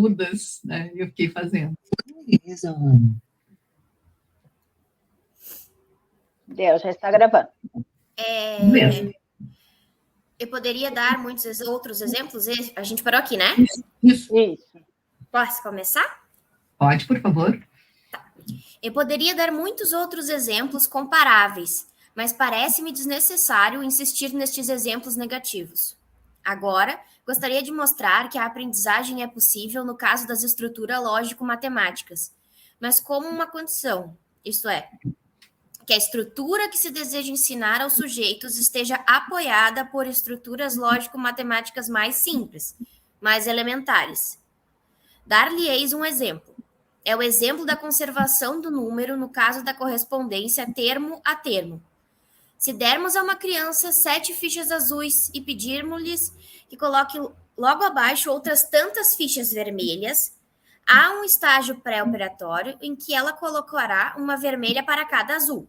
mudas, né? Eu fiquei fazendo. Beleza. Deus, já está gravando. Eu poderia dar muitos outros exemplos? A gente parou aqui, né? Isso. Posso começar? Pode, por favor. Eu poderia dar muitos outros exemplos comparáveis, mas parece-me desnecessário insistir nestes exemplos negativos. Agora, gostaria de mostrar que a aprendizagem é possível no caso das estruturas lógico-matemáticas, mas como uma condição, isto é, que a estrutura que se deseja ensinar aos sujeitos esteja apoiada por estruturas lógico-matemáticas mais simples, mais elementares. Dar-lhe-eis um exemplo. É o exemplo da conservação do número no caso da correspondência termo a termo. Se dermos a uma criança 7 fichas azuis e pedirmos-lhes que coloque logo abaixo outras tantas fichas vermelhas, há um estágio pré-operatório em que ela colocará uma vermelha para cada azul.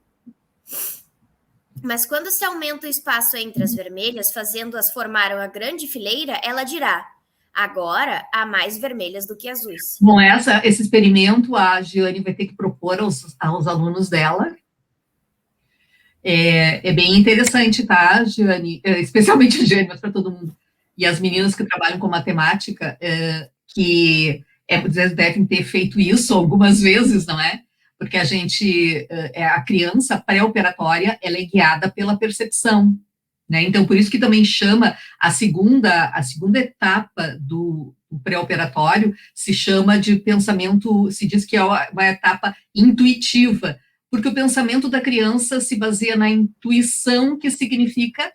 Mas quando se aumenta o espaço entre as vermelhas, fazendo-as formar uma grande fileira, ela dirá: agora há mais vermelhas do que azuis. Bom, esse experimento a Giane vai ter que propor aos alunos dela. É bem interessante, tá, Giane? Especialmente a Giane, mas para todo mundo. E as meninas que trabalham com matemática, que devem ter feito isso algumas vezes, não é? Porque a criança pré-operatória, ela é guiada pela percepção, né? Então, por isso que também chama a segunda etapa do pré-operatório, se chama de pensamento, se diz que é uma etapa intuitiva, porque o pensamento da criança se baseia na intuição, que significa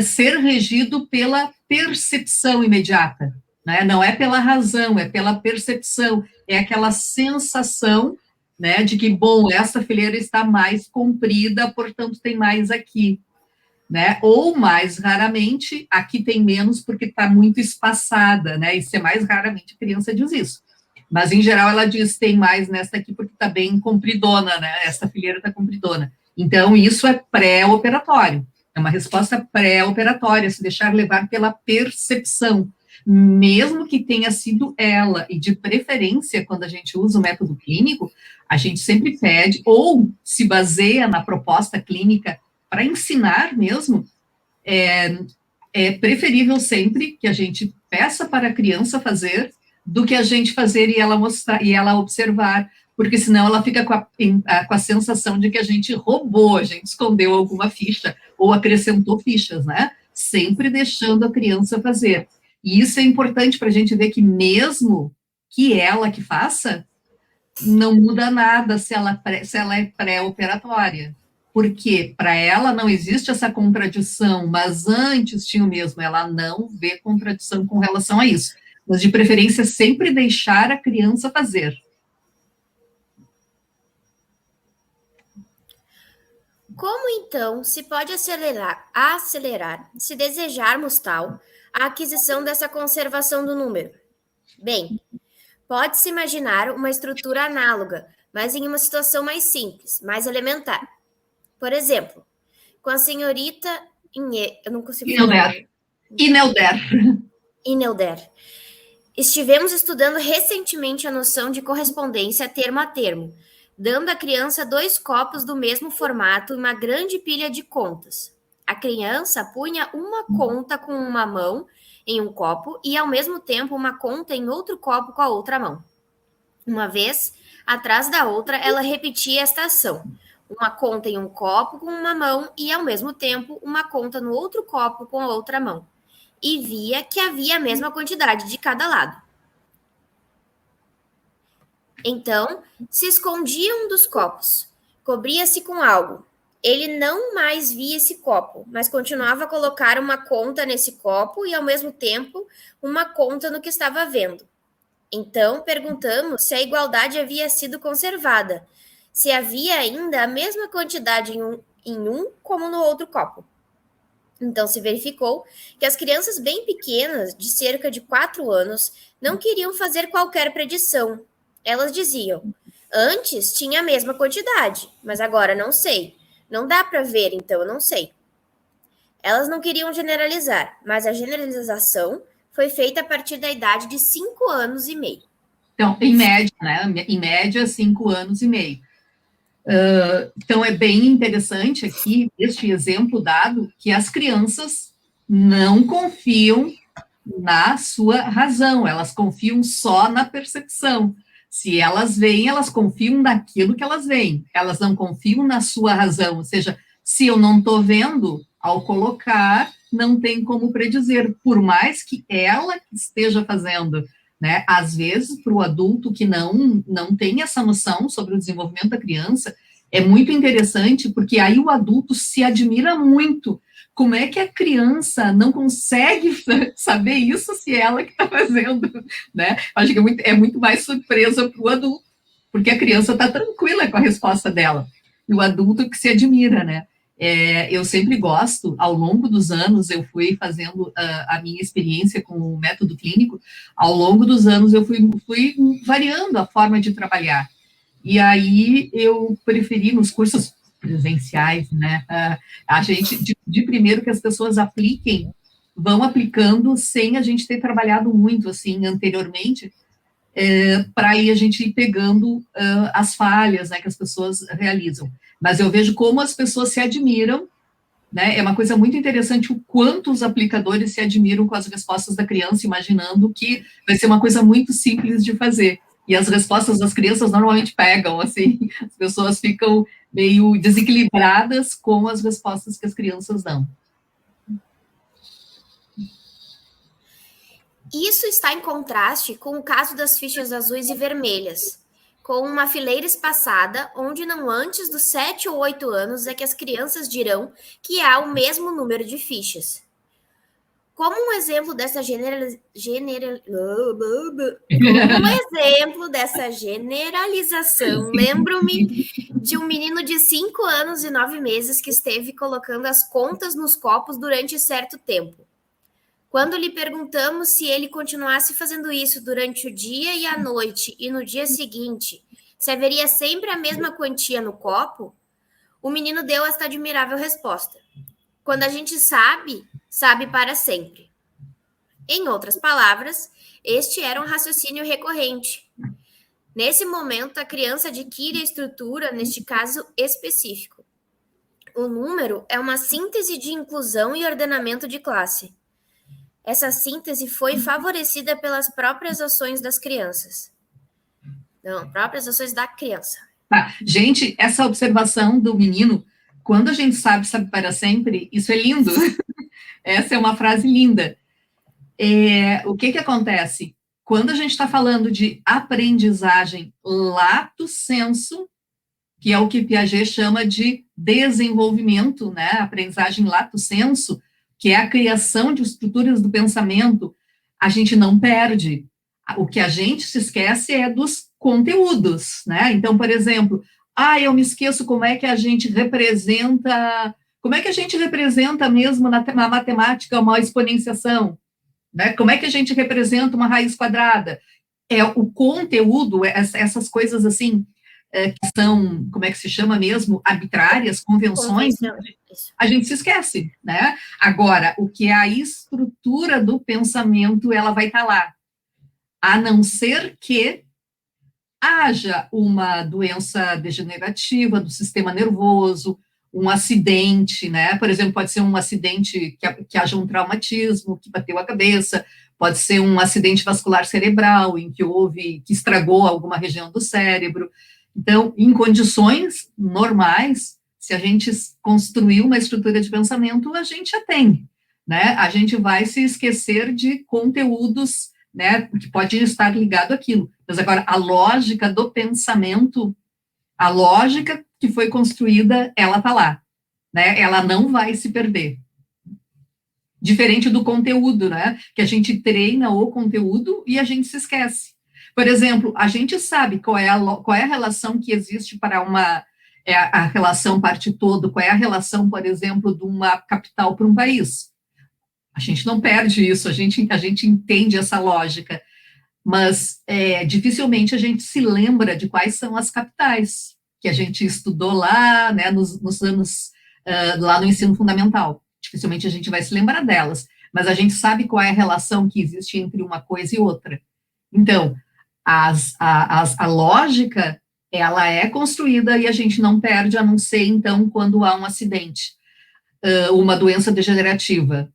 ser regido pela percepção imediata, né? Não é pela razão, é pela percepção, é aquela sensação, né, de que, bom, essa fileira está mais comprida, portanto tem mais aqui, né? Ou, mais raramente, aqui tem menos porque está muito espaçada, né? Isso é mais raramente a criança diz isso. Mas, em geral, ela diz, tem mais nessa aqui porque está bem compridona, né? Essa fileira está compridona. Então, isso é pré-operatório. É uma resposta pré-operatória, se deixar levar pela percepção. Mesmo que tenha sido ela, e de preferência, quando a gente usa o método clínico, a gente sempre pede, ou se baseia na proposta clínica para ensinar mesmo, é preferível sempre que a gente peça para a criança fazer, do que a gente fazer e ela mostrar, e ela observar, porque senão ela fica com a sensação de que a gente roubou, a gente escondeu alguma ficha, ou acrescentou fichas, né? Sempre deixando a criança fazer. E isso é importante para a gente ver que mesmo que ela que faça, não muda nada se ela é pré-operatória. Porque para ela não existe essa contradição, mas antes tinha o mesmo, ela não vê contradição com relação a isso. Mas, de preferência, sempre deixar a criança fazer. Como, então, se pode acelerar, se desejarmos tal, a aquisição dessa conservação do número? Bem, pode-se imaginar uma estrutura análoga, mas em uma situação mais simples, mais elementar. Por exemplo, com a senhorita eu não consigo falar. Inelder. Estivemos estudando recentemente a noção de correspondência termo a termo, dando à criança 2 copos do mesmo formato e uma grande pilha de contas. A criança punha uma conta com uma mão em um copo e, ao mesmo tempo, uma conta em outro copo com a outra mão. Uma vez, atrás da outra, ela repetia esta ação. Uma conta em um copo com uma mão e, ao mesmo tempo, uma conta no outro copo com a outra mão. E via que havia a mesma quantidade de cada lado. Então, se escondia um dos copos, cobria-se com algo. Ele não mais via esse copo, mas continuava a colocar uma conta nesse copo e, ao mesmo tempo, uma conta no que estava vendo. Então, perguntamos se a igualdade havia sido conservada, se havia ainda a mesma quantidade em um como no outro copo. Então, se verificou que as crianças bem pequenas, de cerca de 4 anos, não queriam fazer qualquer predição. Elas diziam, antes tinha a mesma quantidade, mas agora não sei. Não dá para ver, então eu não sei. Elas não queriam generalizar, mas a generalização Foi feita a partir da idade de 5 anos e meio. Então, em média, né? Em média, 5 anos e meio. Então, é bem interessante aqui, este exemplo dado, que as crianças não confiam na sua razão, elas confiam só na percepção. Se elas veem, elas confiam naquilo que elas veem, elas não confiam na sua razão, ou seja, se eu não estou vendo, ao colocar, não tem como predizer, por mais que ela esteja fazendo, né? Às vezes, para o adulto que não tem essa noção sobre o desenvolvimento da criança, é muito interessante, porque aí o adulto se admira muito. Como é que a criança não consegue saber isso se ela que está fazendo, né? Acho que é muito mais surpresa para o adulto, porque a criança está tranquila com a resposta dela, e o adulto que se admira, né? Eu sempre gosto, ao longo dos anos, eu fui fazendo a minha experiência com o método clínico, ao longo dos anos eu fui variando a forma de trabalhar, e aí eu preferi nos cursos presenciais, né, a gente, de primeiro que as pessoas vão aplicando sem a gente ter trabalhado muito, assim, anteriormente, para aí a gente ir pegando as falhas, né, que as pessoas realizam. Mas eu vejo como as pessoas se admiram, né, é uma coisa muito interessante o quanto os aplicadores se admiram com as respostas da criança, imaginando que vai ser uma coisa muito simples de fazer. E as respostas das crianças normalmente pegam, assim, as pessoas ficam meio desequilibradas com as respostas que as crianças dão. Isso está em contraste com o caso das fichas azuis e vermelhas, com uma fileira espaçada, onde não antes dos 7 ou 8 anos é que as crianças dirão que há o mesmo número de fichas. Como um exemplo dessa generalização, lembro-me de um menino de 5 anos e 9 meses que esteve colocando as contas nos copos durante certo tempo. Quando lhe perguntamos se ele continuasse fazendo isso durante o dia e a noite e no dia seguinte, se haveria sempre a mesma quantia no copo, o menino deu esta admirável resposta: quando a gente sabe, sabe para sempre. Em outras palavras, este era um raciocínio recorrente. Nesse momento, a criança adquire a estrutura, neste caso específico. O número é uma síntese de inclusão e ordenamento de classe. Essa síntese foi favorecida pelas próprias ações das crianças. Não, próprias ações da criança. Gente, essa observação do menino, quando a gente sabe, sabe para sempre, isso é lindo. Essa é uma frase linda. O que acontece? Quando a gente está falando de aprendizagem lato sensu, que é o que Piaget chama de desenvolvimento, né? Aprendizagem lato sensu, que é a criação de estruturas do pensamento, a gente não perde. O que a gente se esquece é dos conteúdos, né? Então, por exemplo, eu me esqueço como é que a gente representa mesmo na matemática uma exponenciação, né? Como é que a gente representa uma raiz quadrada? O conteúdo, essas coisas assim, que são, como é que se chama mesmo, arbitrárias, convenções, a gente se esquece, né? Agora, o que é a estrutura do pensamento, ela vai estar lá, a não ser que haja uma doença degenerativa do sistema nervoso, um acidente, né? Por exemplo, pode ser um acidente que haja um traumatismo, que bateu a cabeça, pode ser um acidente vascular cerebral, que estragou alguma região do cérebro. Então, em condições normais, se a gente construir uma estrutura de pensamento, a gente a tem, né? A gente vai se esquecer de conteúdos, né, que pode estar ligado àquilo. Mas agora, a lógica do pensamento, a lógica que foi construída, ela está lá, né? Ela não vai se perder. Diferente do conteúdo, né? Que a gente treina o conteúdo e a gente se esquece. Por exemplo, a gente sabe qual é a relação que existe para a relação parte-todo, qual é a relação, por exemplo, de uma capital para um país. A gente não perde isso, a gente entende essa lógica, mas dificilmente a gente se lembra de quais são as capitais que a gente estudou lá, né, nos anos, lá no ensino fundamental. Dificilmente a gente vai se lembrar delas, mas a gente sabe qual é a relação que existe entre uma coisa e outra. Então, a lógica, ela é construída e a gente não perde, a não ser, então, quando há um acidente, uma doença degenerativa.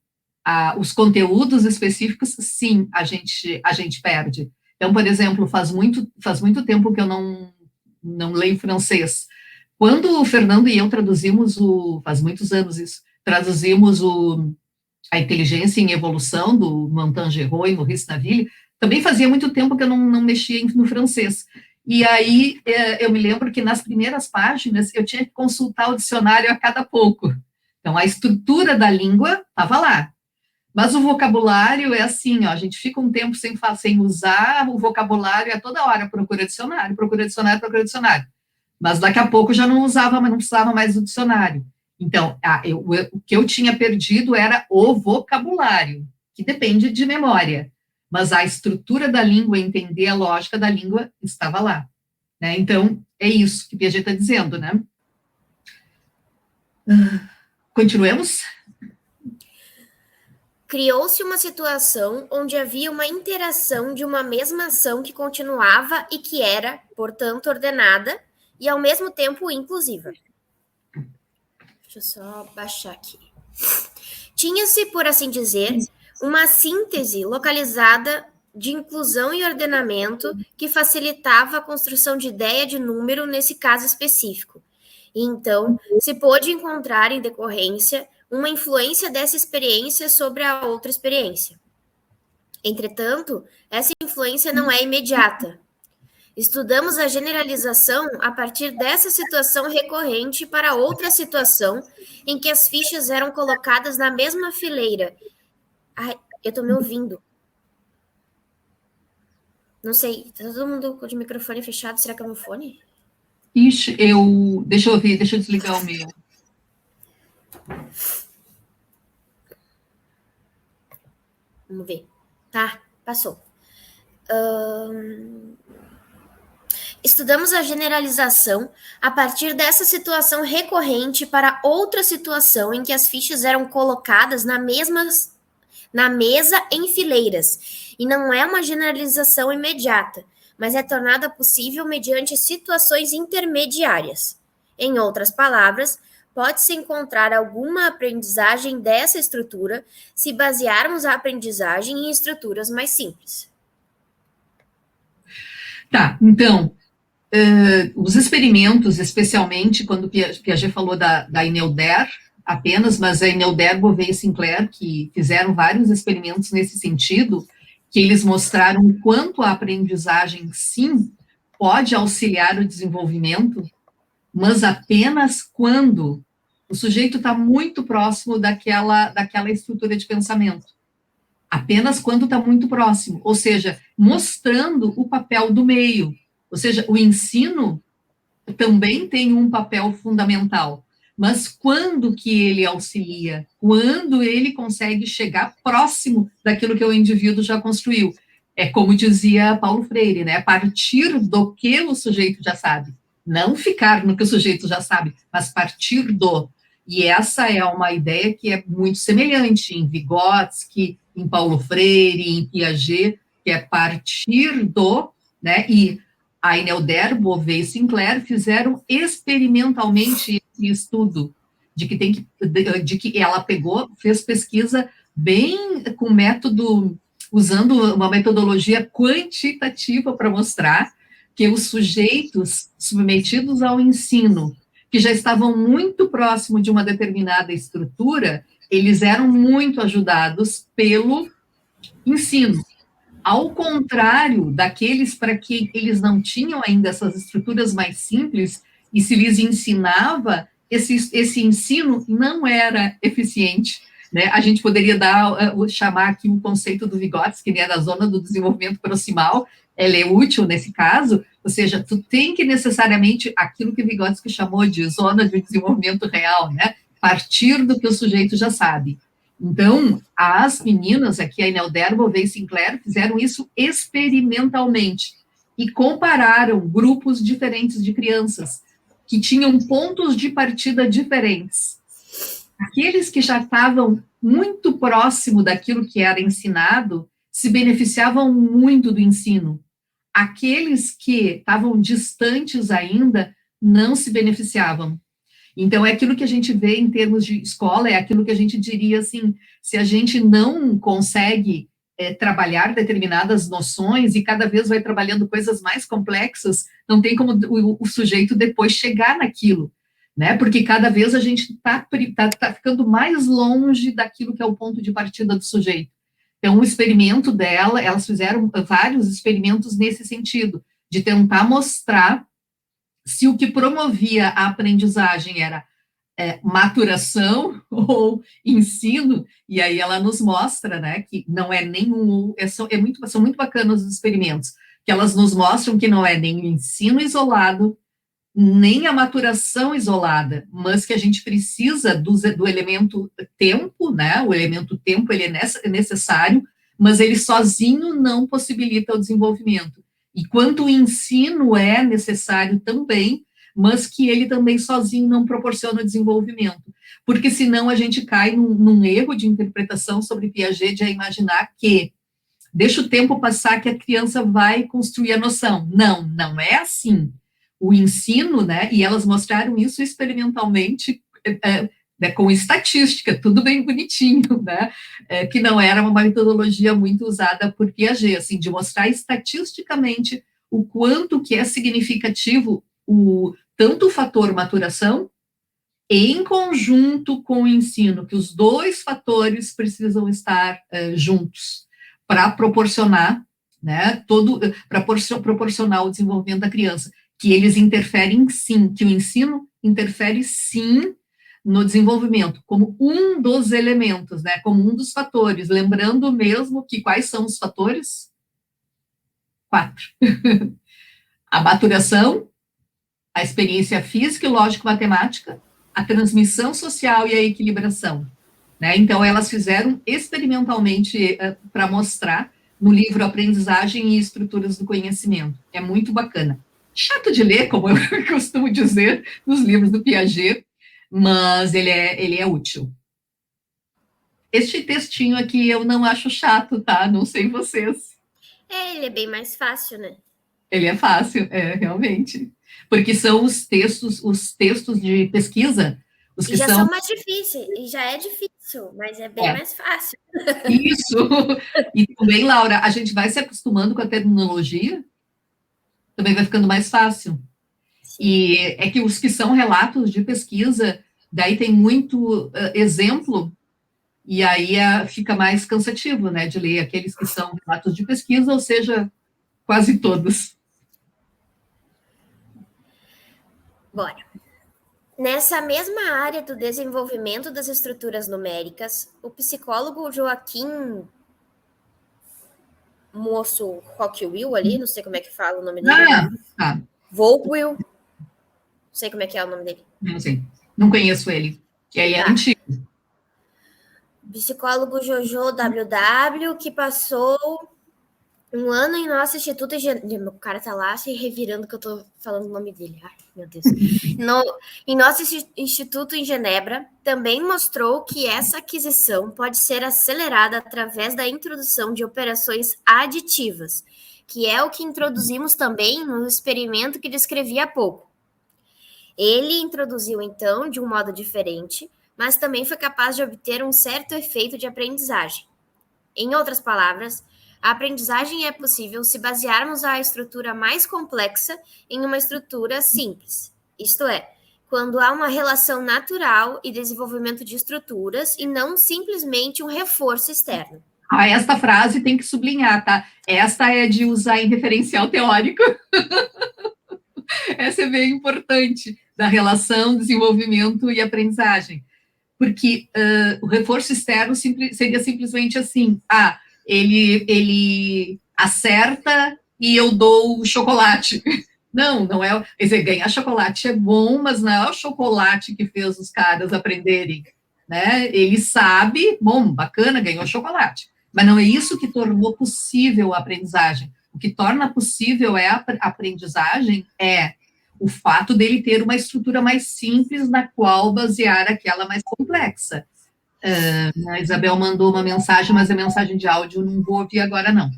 Os conteúdos específicos, sim, a gente perde. Então, por exemplo, faz muito tempo que eu não leio francês. Quando o Fernando e eu traduzimos faz muitos anos isso, traduzimos a Inteligência em Evolução, do Montand-Géraud e Maurice Naville, também fazia muito tempo que eu não mexia no francês. E aí, eu me lembro que nas primeiras páginas, eu tinha que consultar o dicionário a cada pouco. Então, a estrutura da língua estava lá. Mas o vocabulário é assim, ó, a gente fica um tempo sem usar o vocabulário, a toda hora procura dicionário, procura dicionário, procura dicionário. Mas daqui a pouco já não precisava mais do dicionário. Então, o que eu tinha perdido era o vocabulário, que depende de memória. Mas a estrutura da língua, entender a lógica da língua, estava lá. Né? Então, é isso que o Piaget está dizendo, né? Continuemos? Criou-se uma situação onde havia uma interação de uma mesma ação que continuava e que era, portanto, ordenada e, ao mesmo tempo, inclusiva. Deixa eu só baixar aqui. Tinha-se, por assim dizer, uma síntese localizada de inclusão e ordenamento que facilitava a construção de ideia de número nesse caso específico. E, então, se pôde encontrar, em decorrência, uma influência dessa experiência sobre a outra experiência. Entretanto, essa influência não é imediata. Estudamos a generalização a partir dessa situação recorrente para outra situação em que as fichas eram colocadas na mesma fileira. Ai, eu tô me ouvindo. Não sei, tá todo mundo com o microfone fechado? Será que é o meu fone? Ixi, deixa eu desligar o meu. Vamos ver. Tá, passou. Estudamos a generalização a partir dessa situação recorrente para outra situação em que as fichas eram colocadas na mesa em fileiras. E não é uma generalização imediata, mas é tornada possível mediante situações intermediárias. Em outras palavras, pode-se encontrar alguma aprendizagem dessa estrutura se basearmos a aprendizagem em estruturas mais simples. Tá, então, os experimentos, especialmente quando Piaget falou da Inelder apenas, mas a Inelder, Beauvais e Sinclair, que fizeram vários experimentos nesse sentido, que eles mostraram o quanto a aprendizagem, sim, pode auxiliar o desenvolvimento, mas apenas quando o sujeito está muito próximo daquela estrutura de pensamento. Apenas quando está muito próximo, ou seja, mostrando o papel do meio. Ou seja, o ensino também tem um papel fundamental, mas quando que ele auxilia? Quando ele consegue chegar próximo daquilo que o indivíduo já construiu. É como dizia Paulo Freire, né? Partir do que o sujeito já sabe. Não ficar no que o sujeito já sabe, mas partir do. E essa é uma ideia que é muito semelhante em Vygotsky, em Paulo Freire, em Piaget, que é partir do, né? E a Inelder, Beauvais e Sinclair fizeram experimentalmente esse estudo de que ela fez pesquisa bem com método, usando uma metodologia quantitativa para mostrar que os sujeitos submetidos ao ensino, que já estavam muito próximo de uma determinada estrutura, eles eram muito ajudados pelo ensino. Ao contrário daqueles para que eles não tinham ainda essas estruturas mais simples, e se lhes ensinava, esse ensino não era eficiente. Né? A gente poderia chamar aqui um conceito do Vygotsky, que é da zona do desenvolvimento proximal, ela é útil nesse caso, ou seja, tu tem que necessariamente, aquilo que Vygotsky chamou de zona de desenvolvimento real, né? Partir do que o sujeito já sabe. Então, as meninas aqui, a Inelder, Beauvais e Sinclair, fizeram isso experimentalmente e compararam grupos diferentes de crianças que tinham pontos de partida diferentes. Aqueles que já estavam muito próximo daquilo que era ensinado se beneficiavam muito do ensino. Aqueles que estavam distantes ainda não se beneficiavam. Então, é aquilo que a gente vê em termos de escola, é aquilo que a gente diria assim, se a gente não consegue trabalhar determinadas noções e cada vez vai trabalhando coisas mais complexas, não tem como o sujeito depois chegar naquilo, né? Porque cada vez a gente tá ficando mais longe daquilo que é o ponto de partida do sujeito. Então, o experimento dela, elas fizeram vários experimentos nesse sentido, de tentar mostrar se o que promovia a aprendizagem era maturação ou ensino, e aí ela nos mostra, né, que não é nenhum, são muito bacanas os experimentos, que elas nos mostram que não é nem o ensino isolado, nem a maturação isolada, mas que a gente precisa do elemento tempo, né, o elemento tempo, ele é necessário, mas ele sozinho não possibilita o desenvolvimento. E quanto o ensino é necessário também, mas que ele também sozinho não proporciona o desenvolvimento. Porque senão a gente cai num erro de interpretação sobre Piaget, de imaginar que deixa o tempo passar que a criança vai construir a noção. Não, não é assim. O ensino, né, e elas mostraram isso experimentalmente, com estatística, tudo bem bonitinho, né, que não era uma metodologia muito usada por Piaget, assim, de mostrar estatisticamente o quanto que é significativo tanto o fator maturação, em conjunto com o ensino, que os dois fatores precisam estar juntos para proporcionar, né, para proporcionar o desenvolvimento da criança, que eles interferem sim, que o ensino interfere sim no desenvolvimento, como um dos elementos, né, como um dos fatores, lembrando mesmo que quais são os fatores? 4. A maturação, a experiência física e lógico-matemática, a transmissão social e a equilibração. Né? Então, elas fizeram experimentalmente para mostrar no livro Aprendizagem e Estruturas do Conhecimento. É muito bacana. Chato de ler, como eu costumo dizer, nos livros do Piaget, mas ele é útil. Este textinho aqui eu não acho chato, tá? Não sei vocês. Ele é bem mais fácil, né? Ele é fácil, realmente. Porque são os textos de pesquisa, os que já são mais difíceis, e já é difícil, mas é bem mais fácil. Isso. E também, Laura, a gente vai se acostumando com a terminologia, também vai ficando mais fácil. Sim. E é que os que são relatos de pesquisa, daí tem muito exemplo, e aí fica mais cansativo, né, de ler aqueles que são relatos de pesquisa, ou seja, quase todos. Bora. Nessa mesma área do desenvolvimento das estruturas numéricas, o psicólogo Joaquim Moço Rockwell ali, não sei como é que fala o nome dele. Tá. Vogel, não sei como é que é o nome dele. Não sei, não conheço ele, que ele é antigo. Psicólogo Jojo WW, que passou um ano em nosso Instituto em Genebra. O cara tá lá se revirando que eu tô falando o nome dele. Ai, meu Deus. Em nosso Instituto em Genebra, também mostrou que essa aquisição pode ser acelerada através da introdução de operações aditivas, que é o que introduzimos também no experimento que descrevi há pouco. Ele introduziu, então, de um modo diferente, mas também foi capaz de obter um certo efeito de aprendizagem. Em outras palavras, a aprendizagem é possível se basearmos a estrutura mais complexa em uma estrutura simples. Isto é, quando há uma relação natural e desenvolvimento de estruturas e não simplesmente um reforço externo. Esta frase tem que sublinhar, tá? Esta é de usar em referencial teórico. Essa é bem importante, da relação desenvolvimento e aprendizagem. Porque o reforço externo seria simplesmente assim, ele acerta e eu dou o chocolate. Não é. Quer dizer, ganhar chocolate é bom, mas não é o chocolate que fez os caras aprenderem. Né? Ele sabe, bom, bacana, ganhou chocolate. Mas não é isso que tornou possível a aprendizagem. O que torna possível a aprendizagem é o fato dele ter uma estrutura mais simples na qual basear aquela mais complexa. A Isabel mandou uma mensagem, mas a mensagem de áudio não vou ouvir agora, não.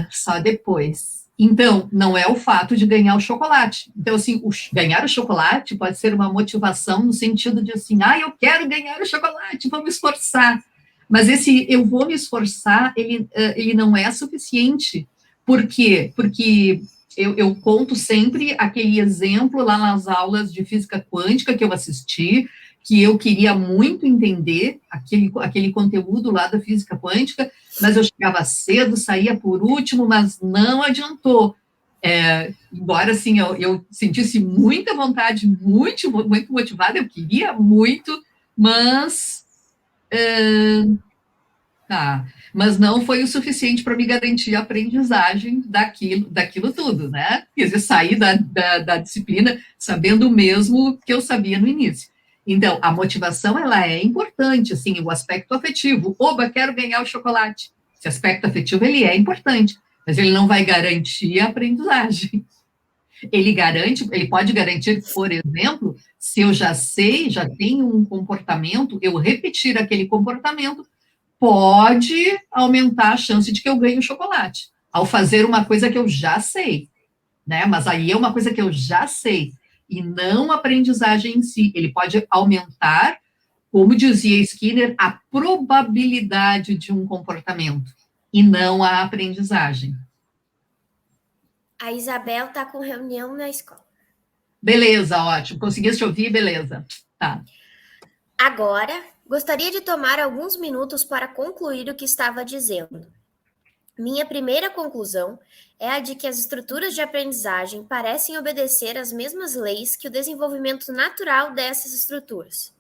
Só depois. Então, não é o fato de ganhar o chocolate. Então, assim, ganhar o chocolate pode ser uma motivação no sentido de assim, eu quero ganhar o chocolate, vou me esforçar. Mas esse eu vou me esforçar, ele não é suficiente. Por quê? Porque eu conto sempre aquele exemplo lá nas aulas de física quântica que eu assisti, que eu queria muito entender aquele conteúdo lá da física quântica, mas eu chegava cedo, saía por último, mas não adiantou. Embora, assim, eu sentisse muita vontade, muito, muito motivada, eu queria muito, mas... mas não foi o suficiente para me garantir a aprendizagem daquilo tudo, né? Quer dizer, sair da disciplina sabendo o mesmo que eu sabia no início. Então, a motivação, ela é importante, assim, o aspecto afetivo. Oba, quero ganhar o chocolate. Esse aspecto afetivo, ele é importante, mas ele não vai garantir a aprendizagem. Ele pode garantir, por exemplo, se eu já sei, já tenho um comportamento, eu repetir aquele comportamento, pode aumentar a chance de que eu ganhe o chocolate, ao fazer uma coisa que eu já sei, né? Mas aí é uma coisa que eu já sei, e não a aprendizagem em si. Ele pode aumentar, como dizia Skinner, a probabilidade de um comportamento, e não a aprendizagem. A Isabel está com reunião na escola. Beleza, ótimo. Conseguiste ouvir? Beleza. Tá. Agora, gostaria de tomar alguns minutos para concluir o que estava dizendo. Minha primeira conclusão é a de que as estruturas de aprendizagem parecem obedecer às mesmas leis que o desenvolvimento natural dessas estruturas.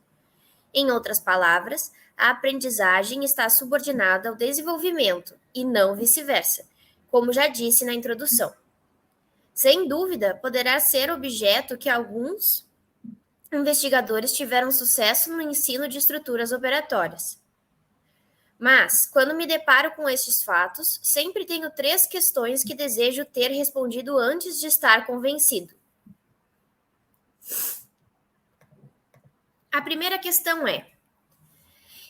Em outras palavras, a aprendizagem está subordinada ao desenvolvimento e não vice-versa, como já disse na introdução. Sem dúvida, poderá ser objeto que alguns investigadores tiveram sucesso no ensino de estruturas operatórias. Mas, quando me deparo com estes fatos, sempre tenho 3 questões que desejo ter respondido antes de estar convencido. A primeira questão é: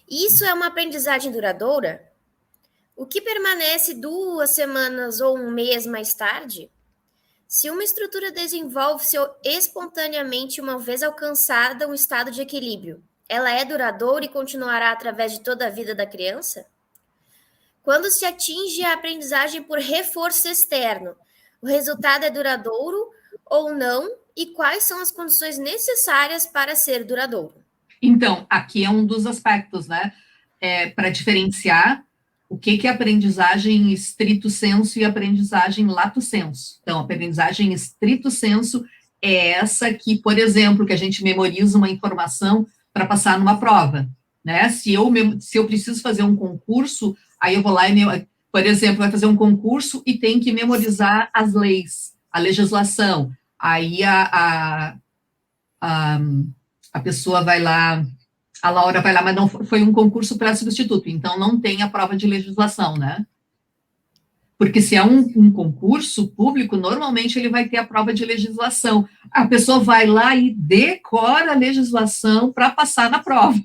isso é uma aprendizagem duradoura? O que permanece 2 semanas ou 1 mês mais tarde? Se uma estrutura desenvolve-se espontaneamente uma vez alcançada um estado de equilíbrio, ela é duradoura e continuará através de toda a vida da criança? Quando se atinge a aprendizagem por reforço externo, o resultado é duradouro ou não? E quais são as condições necessárias para ser duradouro? Então, aqui é um dos aspectos, né? Para diferenciar o que é aprendizagem estrito sensu e aprendizagem lato sensu. Então, a aprendizagem estrito sensu é essa que, por exemplo, que a gente memoriza uma informação para passar numa prova, né? Se eu preciso fazer um concurso, aí eu vou lá e, por exemplo, vai fazer um concurso e tem que memorizar as leis, a legislação. Aí a pessoa vai lá, a Laura vai lá, mas não foi um concurso para substituto, então não tem a prova de legislação, né? Porque se é um concurso público, normalmente ele vai ter a prova de legislação. A pessoa vai lá e decora a legislação para passar na prova.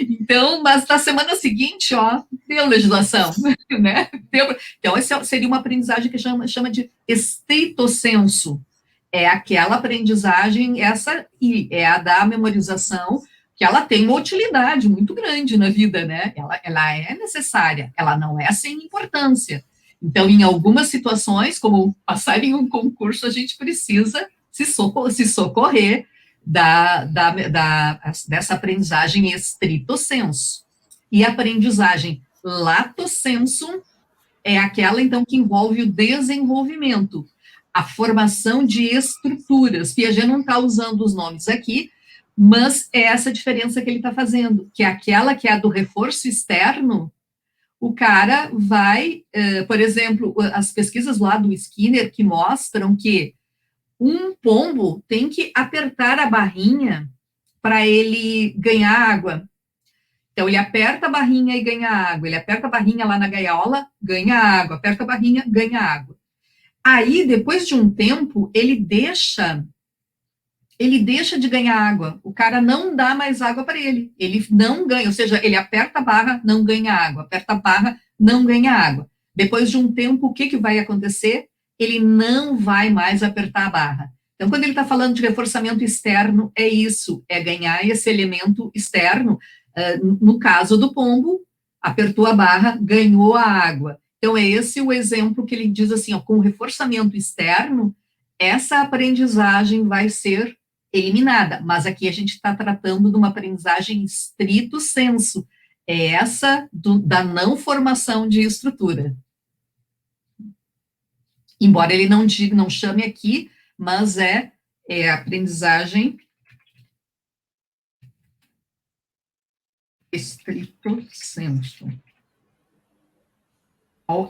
Então, mas na semana seguinte, deu legislação, né? Então, essa seria uma aprendizagem que chama de estrito sensu. É aquela aprendizagem, é a da memorização, que ela tem uma utilidade muito grande na vida, né? Ela é necessária, ela não é sem importância. Então, em algumas situações, como passar em um concurso, a gente precisa se socorrer dessa aprendizagem estrito sensu. E a aprendizagem lato sensu é aquela, então, que envolve o desenvolvimento, a formação de estruturas. Piaget não está usando os nomes aqui, mas é essa diferença que ele está fazendo, que é aquela que é a do reforço externo. O cara vai, por exemplo, as pesquisas lá do Skinner que mostram que um pombo tem que apertar a barrinha para ele ganhar água. Então, ele aperta a barrinha e ganha água. Ele aperta a barrinha lá na gaiola, ganha água. Aperta a barrinha, ganha água. Aí, depois de um tempo, ele deixa de ganhar água. O cara não dá mais água para ele. Ele não ganha, ou seja, ele aperta a barra, não ganha água. Aperta a barra, não ganha água. Depois de um tempo, o que vai acontecer? Ele não vai mais apertar a barra. Então, quando ele está falando de reforçamento externo, é isso, é ganhar esse elemento externo. No caso do pombo, apertou a barra, ganhou a água. Então, é esse o exemplo que ele diz assim, ó, com reforçamento externo, essa aprendizagem vai ser eliminada, mas aqui a gente está tratando de uma aprendizagem estrito sensu, é essa da não formação de estrutura. Embora ele não diga, não chame aqui, mas é aprendizagem estrito sensu.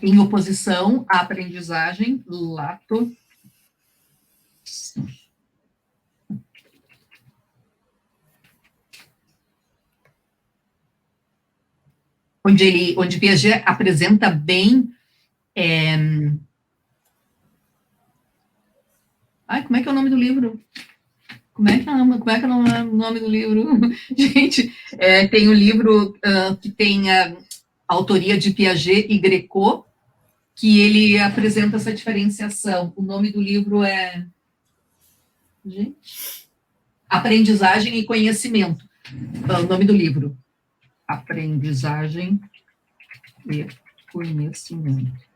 Em oposição à aprendizagem lato sensu. Onde Piaget apresenta bem como é que é o nome do livro? Como é que é o nome do livro? Gente, tem um livro que tem a autoria de Piaget e Greco, que ele apresenta essa diferenciação. O nome do livro é... Gente... Aprendizagem e Conhecimento. O nome do livro. Aprendizagem e Conhecimento.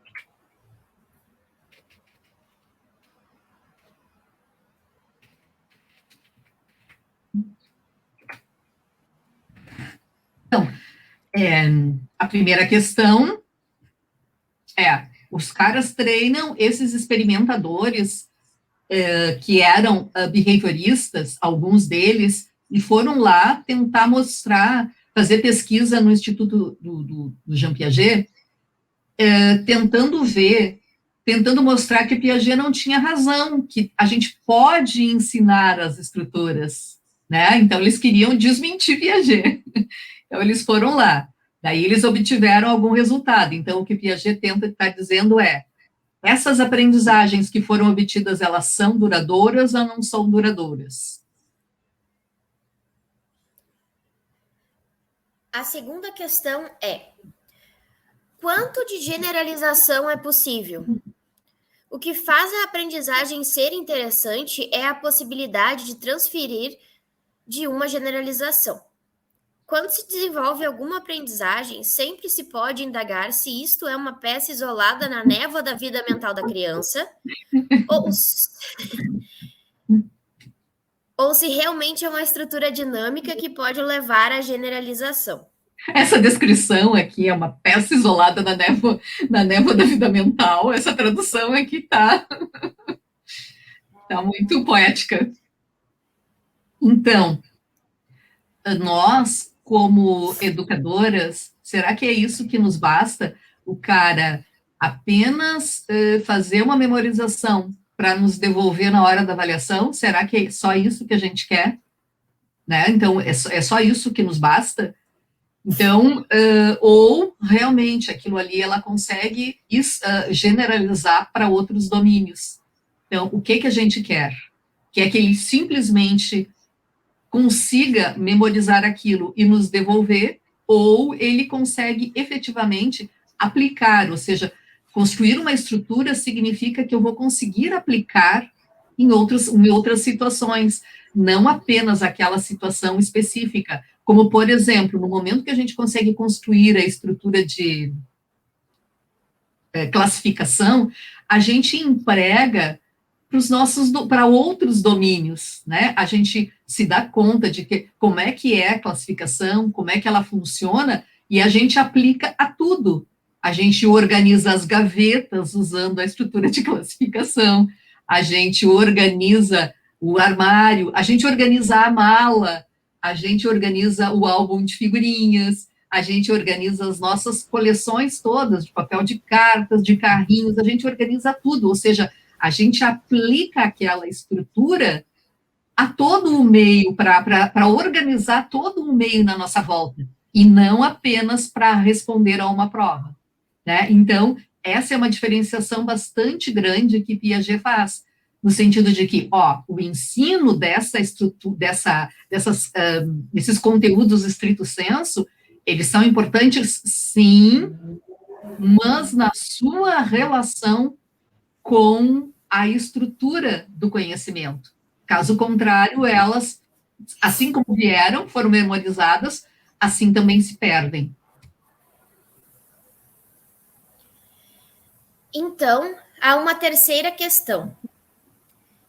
Então, a primeira questão os caras treinam esses experimentadores que eram behavioristas, alguns deles, e foram lá tentar mostrar, fazer pesquisa no Instituto do Jean Piaget, tentando mostrar que Piaget não tinha razão, que a gente pode ensinar as estruturas, né? Então, eles queriam desmentir Piaget. Então, eles foram lá. Daí, eles obtiveram algum resultado. Então, o que Piaget tenta estar dizendo essas aprendizagens que foram obtidas, elas são duradouras ou não são duradouras? A segunda questão é: quanto de generalização é possível? O que faz a aprendizagem ser interessante é a possibilidade de transferir de uma generalização. Quando se desenvolve alguma aprendizagem, sempre se pode indagar se isto é uma peça isolada na névoa da vida mental da criança ou se realmente é uma estrutura dinâmica que pode levar à generalização. Essa descrição aqui é uma peça isolada na névoa da vida mental. Essa tradução aqui está muito poética. Então, nós, como educadoras, será que é isso que nos basta? O cara apenas fazer uma memorização para nos devolver na hora da avaliação? Será que é só isso que a gente quer? Né? Então, é só isso que nos basta? Então, ou realmente aquilo ali ela consegue generalizar para outros domínios. Então, o que a gente quer? Quer que ele simplesmente consiga memorizar aquilo e nos devolver, ou ele consegue efetivamente aplicar, ou seja, construir uma estrutura significa que eu vou conseguir aplicar em outras situações, não apenas aquela situação específica, como, por exemplo, no momento que a gente consegue construir a estrutura de classificação, a gente emprega para outros domínios, né? A gente se dá conta de como é que é a classificação, como é que ela funciona, e a gente aplica a tudo. A gente organiza as gavetas usando a estrutura de classificação, a gente organiza o armário, a gente organiza a mala, a gente organiza o álbum de figurinhas, a gente organiza as nossas coleções todas, de papel de cartas, de carrinhos, a gente organiza tudo, ou seja, a gente aplica aquela estrutura a todo o meio, para organizar todo o meio na nossa volta, e não apenas para responder a uma prova, né? Então, essa é uma diferenciação bastante grande que Piaget faz, no sentido de que, o ensino dessa estrutura, desses conteúdos estrito sensu, eles são importantes, sim, mas na sua relação com a estrutura do conhecimento. Caso contrário, elas, assim como vieram, foram memorizadas, assim também se perdem. Então, há uma terceira questão.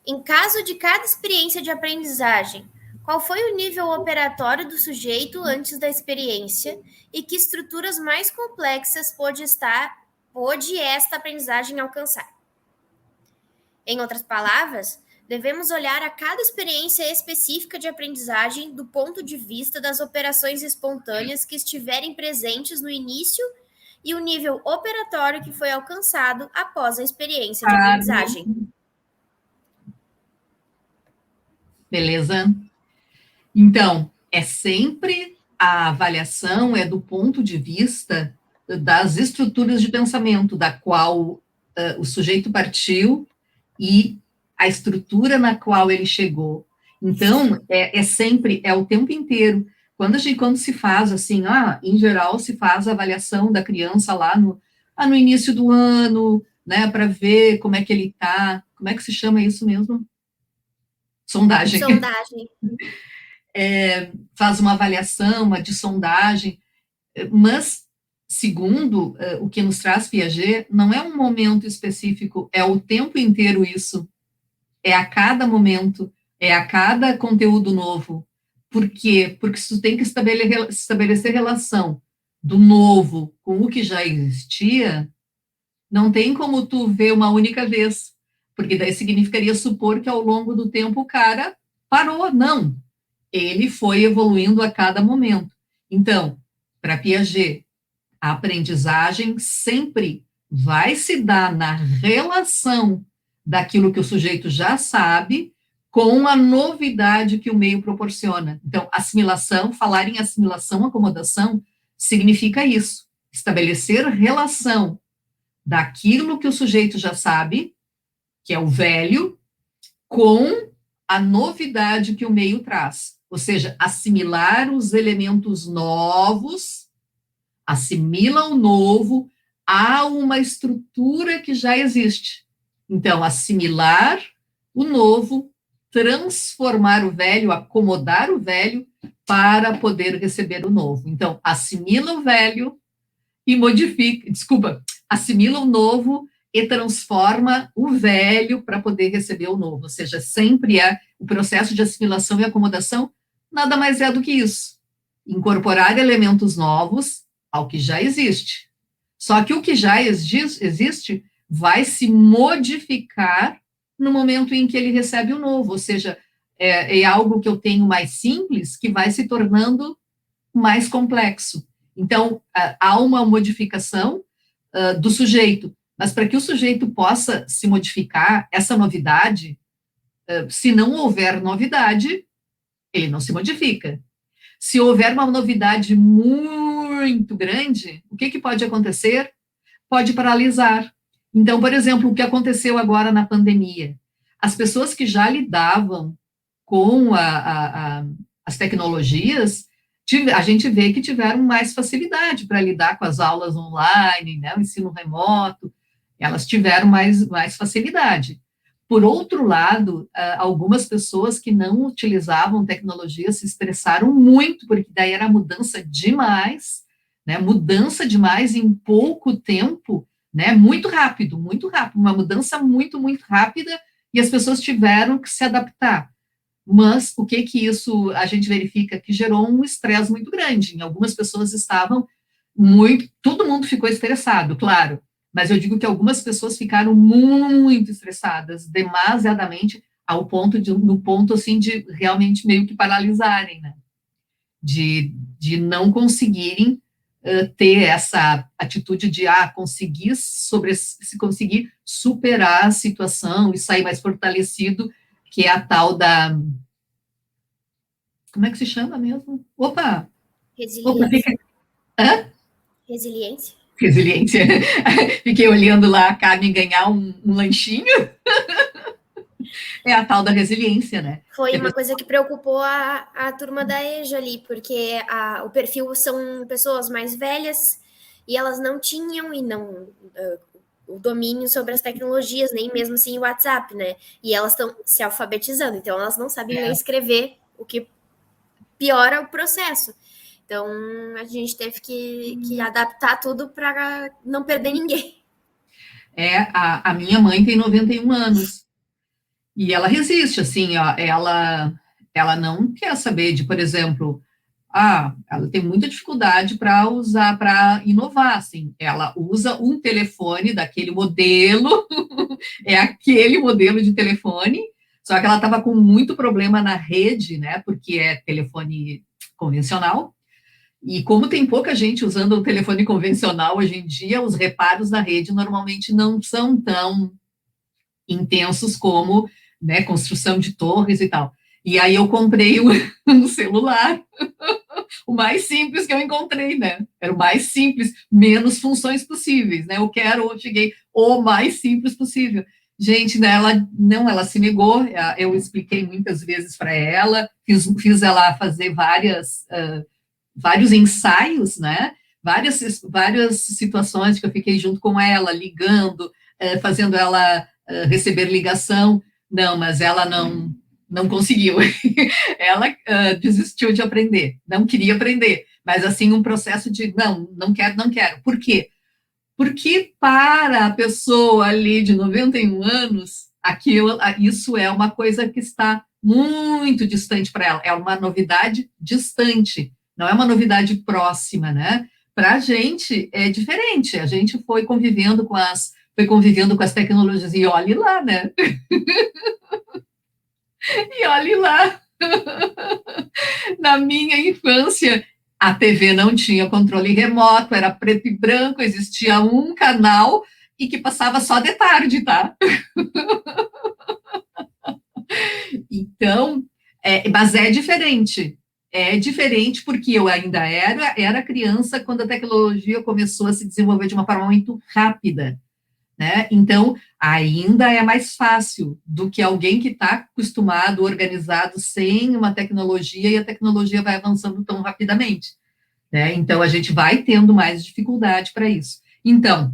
Em caso de cada experiência de aprendizagem, qual foi o nível operatório do sujeito antes da experiência e que estruturas mais complexas pôde esta aprendizagem alcançar? Em outras palavras, devemos olhar a cada experiência específica de aprendizagem do ponto de vista das operações espontâneas que estiverem presentes no início e o nível operatório que foi alcançado após a experiência de aprendizagem. Beleza? Então, é sempre a avaliação é do ponto de vista das estruturas de pensamento, da qual o sujeito partiu e a estrutura na qual ele chegou. Então, sempre, o tempo inteiro. Quando se faz assim, em geral, se faz a avaliação da criança lá no início do ano, né, para ver como é que ele está. Como é que se chama isso mesmo? Sondagem. Faz uma avaliação, uma de sondagem, mas, segundo o que nos traz Piaget, não é um momento específico, é o tempo inteiro isso, é a cada momento, é a cada conteúdo novo. Por quê? Porque tu tem que estabelecer relação do novo com o que já existia, não tem como tu ver uma única vez, porque daí significaria supor que ao longo do tempo o cara parou, não. Ele foi evoluindo a cada momento. Então, para Piaget, a aprendizagem sempre vai se dar na relação daquilo que o sujeito já sabe com a novidade que o meio proporciona. Então, assimilação, falar em assimilação, acomodação, significa isso, estabelecer relação daquilo que o sujeito já sabe, que é o velho, com a novidade que o meio traz. Ou seja, assimilar os elementos novos, assimila o novo a uma estrutura que já existe. Então, assimilar o novo, transformar o velho, acomodar o velho para poder receber o novo. Então, assimila o velho e assimila o novo e transforma o velho para poder receber o novo. Ou seja, sempre o processo de assimilação e acomodação nada mais é do que isso. Incorporar elementos novos ao que já existe. Só que o que já existe vai se modificar no momento em que ele recebe o novo. Ou seja, é algo que eu tenho mais simples que vai se tornando mais complexo. Então, há uma modificação do sujeito, mas para que o sujeito possa se modificar, essa novidade, se não houver novidade, ele não se modifica. Se houver uma novidade muito grande, o que pode acontecer? Pode paralisar. Então, por exemplo, o que aconteceu agora na pandemia, as pessoas que já lidavam com as tecnologias, a gente vê que tiveram mais facilidade para lidar com as aulas online, né, o ensino remoto, elas tiveram mais facilidade. Por outro lado, algumas pessoas que não utilizavam tecnologia se estressaram muito, porque daí era mudança demais, né, mudança demais em pouco tempo, né, muito rápido, uma mudança muito, muito rápida, e as pessoas tiveram que se adaptar. Mas o que isso a gente verifica? Que gerou um estresse muito grande. Em algumas pessoas todo mundo ficou estressado, claro, mas eu digo que algumas pessoas ficaram muito estressadas, demasiadamente, no ponto assim de realmente meio que paralisarem, né? De não conseguirem ter essa atitude de conseguir superar a situação e sair mais fortalecido, que é a tal da... Como é que se chama mesmo? Resiliência. Hã? Resiliência. Resiliência. Fiquei olhando lá a Carmen ganhar um lanchinho. É a tal da resiliência, né? Foi uma coisa que preocupou a turma da EJA ali, porque o perfil são pessoas mais velhas e elas não tinham e não o domínio sobre as tecnologias, nem mesmo assim o WhatsApp, né? E elas estão se alfabetizando, então elas não sabem ler e escrever, o que piora o processo. Então a gente teve que adaptar tudo para não perder ninguém. A minha mãe tem 91 anos e ela resiste, assim, ó, ela não quer saber de, por exemplo, ela tem muita dificuldade para usar, para inovar, assim. Ela usa um telefone daquele modelo, é aquele modelo de telefone, só que ela estava com muito problema na rede, né? Porque é telefone convencional. E como tem pouca gente usando o telefone convencional hoje em dia, os reparos na rede normalmente não são tão intensos como, né, construção de torres e tal. E aí eu comprei um celular, o mais simples que eu encontrei, né? Era o mais simples, menos funções possíveis, né? Eu cheguei o mais simples possível. Gente, né, ela se negou, eu expliquei muitas vezes para ela, fiz ela fazer vários ensaios, né? Várias situações que eu fiquei junto com ela, ligando, fazendo ela receber ligação. Não, mas ela não conseguiu. Ela desistiu de aprender, não queria aprender. Mas assim, um processo de não quero, não quero. Por quê? Porque para a pessoa ali de 91 anos, isso é uma coisa que está muito distante para ela, é uma novidade distante, não é uma novidade próxima, né? Para a gente é diferente, a gente foi convivendo com as tecnologias e olhe lá, né? E olhe lá, na minha infância, a TV não tinha controle remoto, era preto e branco, existia um canal e que passava só de tarde, tá? Então, mas é diferente. É diferente porque eu ainda era criança quando a tecnologia começou a se desenvolver de uma forma muito rápida, né? Então, ainda é mais fácil do que alguém que está acostumado, organizado, sem uma tecnologia, e a tecnologia vai avançando tão rapidamente, né? Então, a gente vai tendo mais dificuldade para isso. Então,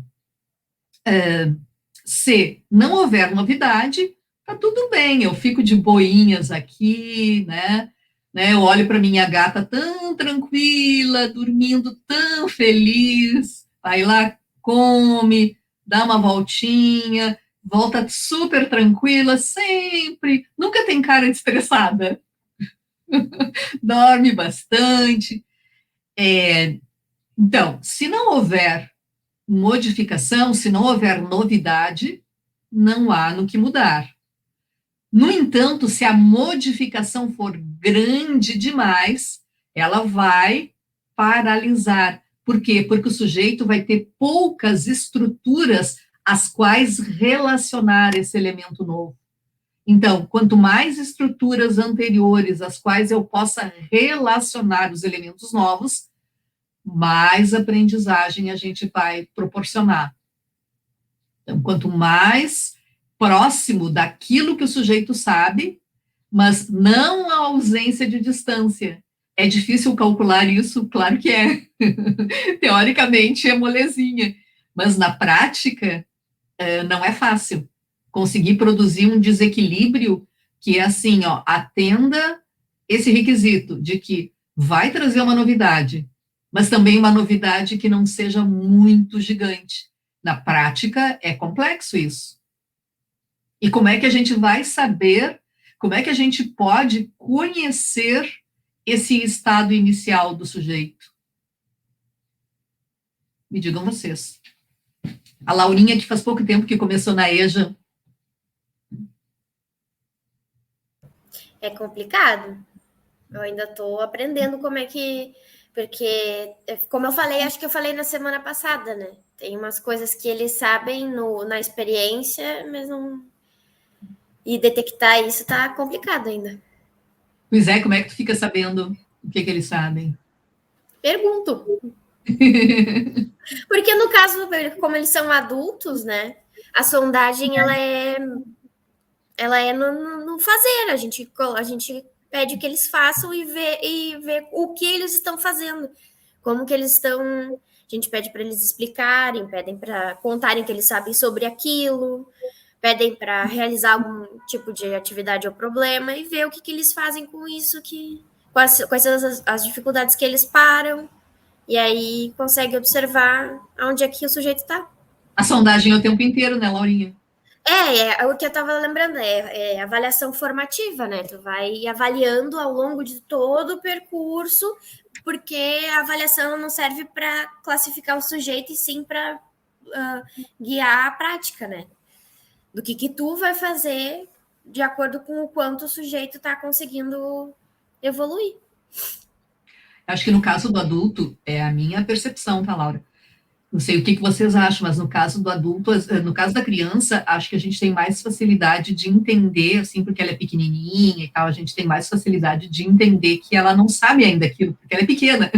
se não houver novidade, tá tudo bem, eu fico de boinhas aqui, né? Eu olho para minha gata tão tranquila, dormindo tão feliz, vai lá, come, dá uma voltinha, volta super tranquila, sempre, nunca tem cara de estressada, dorme bastante. Então, se não houver modificação, se não houver novidade, não há no que mudar. No entanto, se a modificação for grande demais, ela vai paralisar. Por quê? Porque o sujeito vai ter poucas estruturas às quais relacionar esse elemento novo. Então, quanto mais estruturas anteriores às quais eu possa relacionar os elementos novos, mais aprendizagem a gente vai proporcionar. Então, quanto mais próximo daquilo que o sujeito sabe, mas não a ausência de distância. É difícil calcular isso? Claro que é. Teoricamente é molezinha, mas na prática não é fácil. Conseguir produzir um desequilíbrio que é assim, ó, atenda esse requisito de que vai trazer uma novidade, mas também uma novidade que não seja muito gigante. Na prática, é complexo isso. E como é que a gente vai saber, como é que a gente pode conhecer esse estado inicial do sujeito? Me digam vocês. A Laurinha, que faz pouco tempo que começou na EJA. É complicado. Eu ainda estou aprendendo como é que. Porque, como eu falei, acho que eu falei na semana passada, né? Tem umas coisas que eles sabem na experiência, mas não. E detectar isso tá complicado ainda. Pois é, como é que tu fica sabendo o que eles sabem? Pergunto. Porque no caso, como eles são adultos, né? A sondagem, ela é no fazer. A gente pede que eles façam e vê o que eles estão fazendo. Como que eles estão... A gente pede para eles explicarem, pedem para contarem que eles sabem sobre aquilo, pedem para realizar algum tipo de atividade ou problema e ver o que eles fazem com isso, quais são as dificuldades que eles param, e aí consegue observar onde é que o sujeito está. A sondagem é o tempo inteiro, né, Laurinha? O que eu estava lembrando, é avaliação formativa, né? Tu vai avaliando ao longo de todo o percurso, porque a avaliação não serve para classificar o sujeito, e sim para guiar a prática, né? Do que tu vai fazer de acordo com o quanto o sujeito está conseguindo evoluir. Acho que no caso do adulto, é a minha percepção, tá, Laura? Não sei o que vocês acham, mas no caso do adulto, no caso da criança, acho que a gente tem mais facilidade de entender, assim, porque ela é pequenininha e tal, a gente tem mais facilidade de entender que ela não sabe ainda aquilo, porque ela é pequena.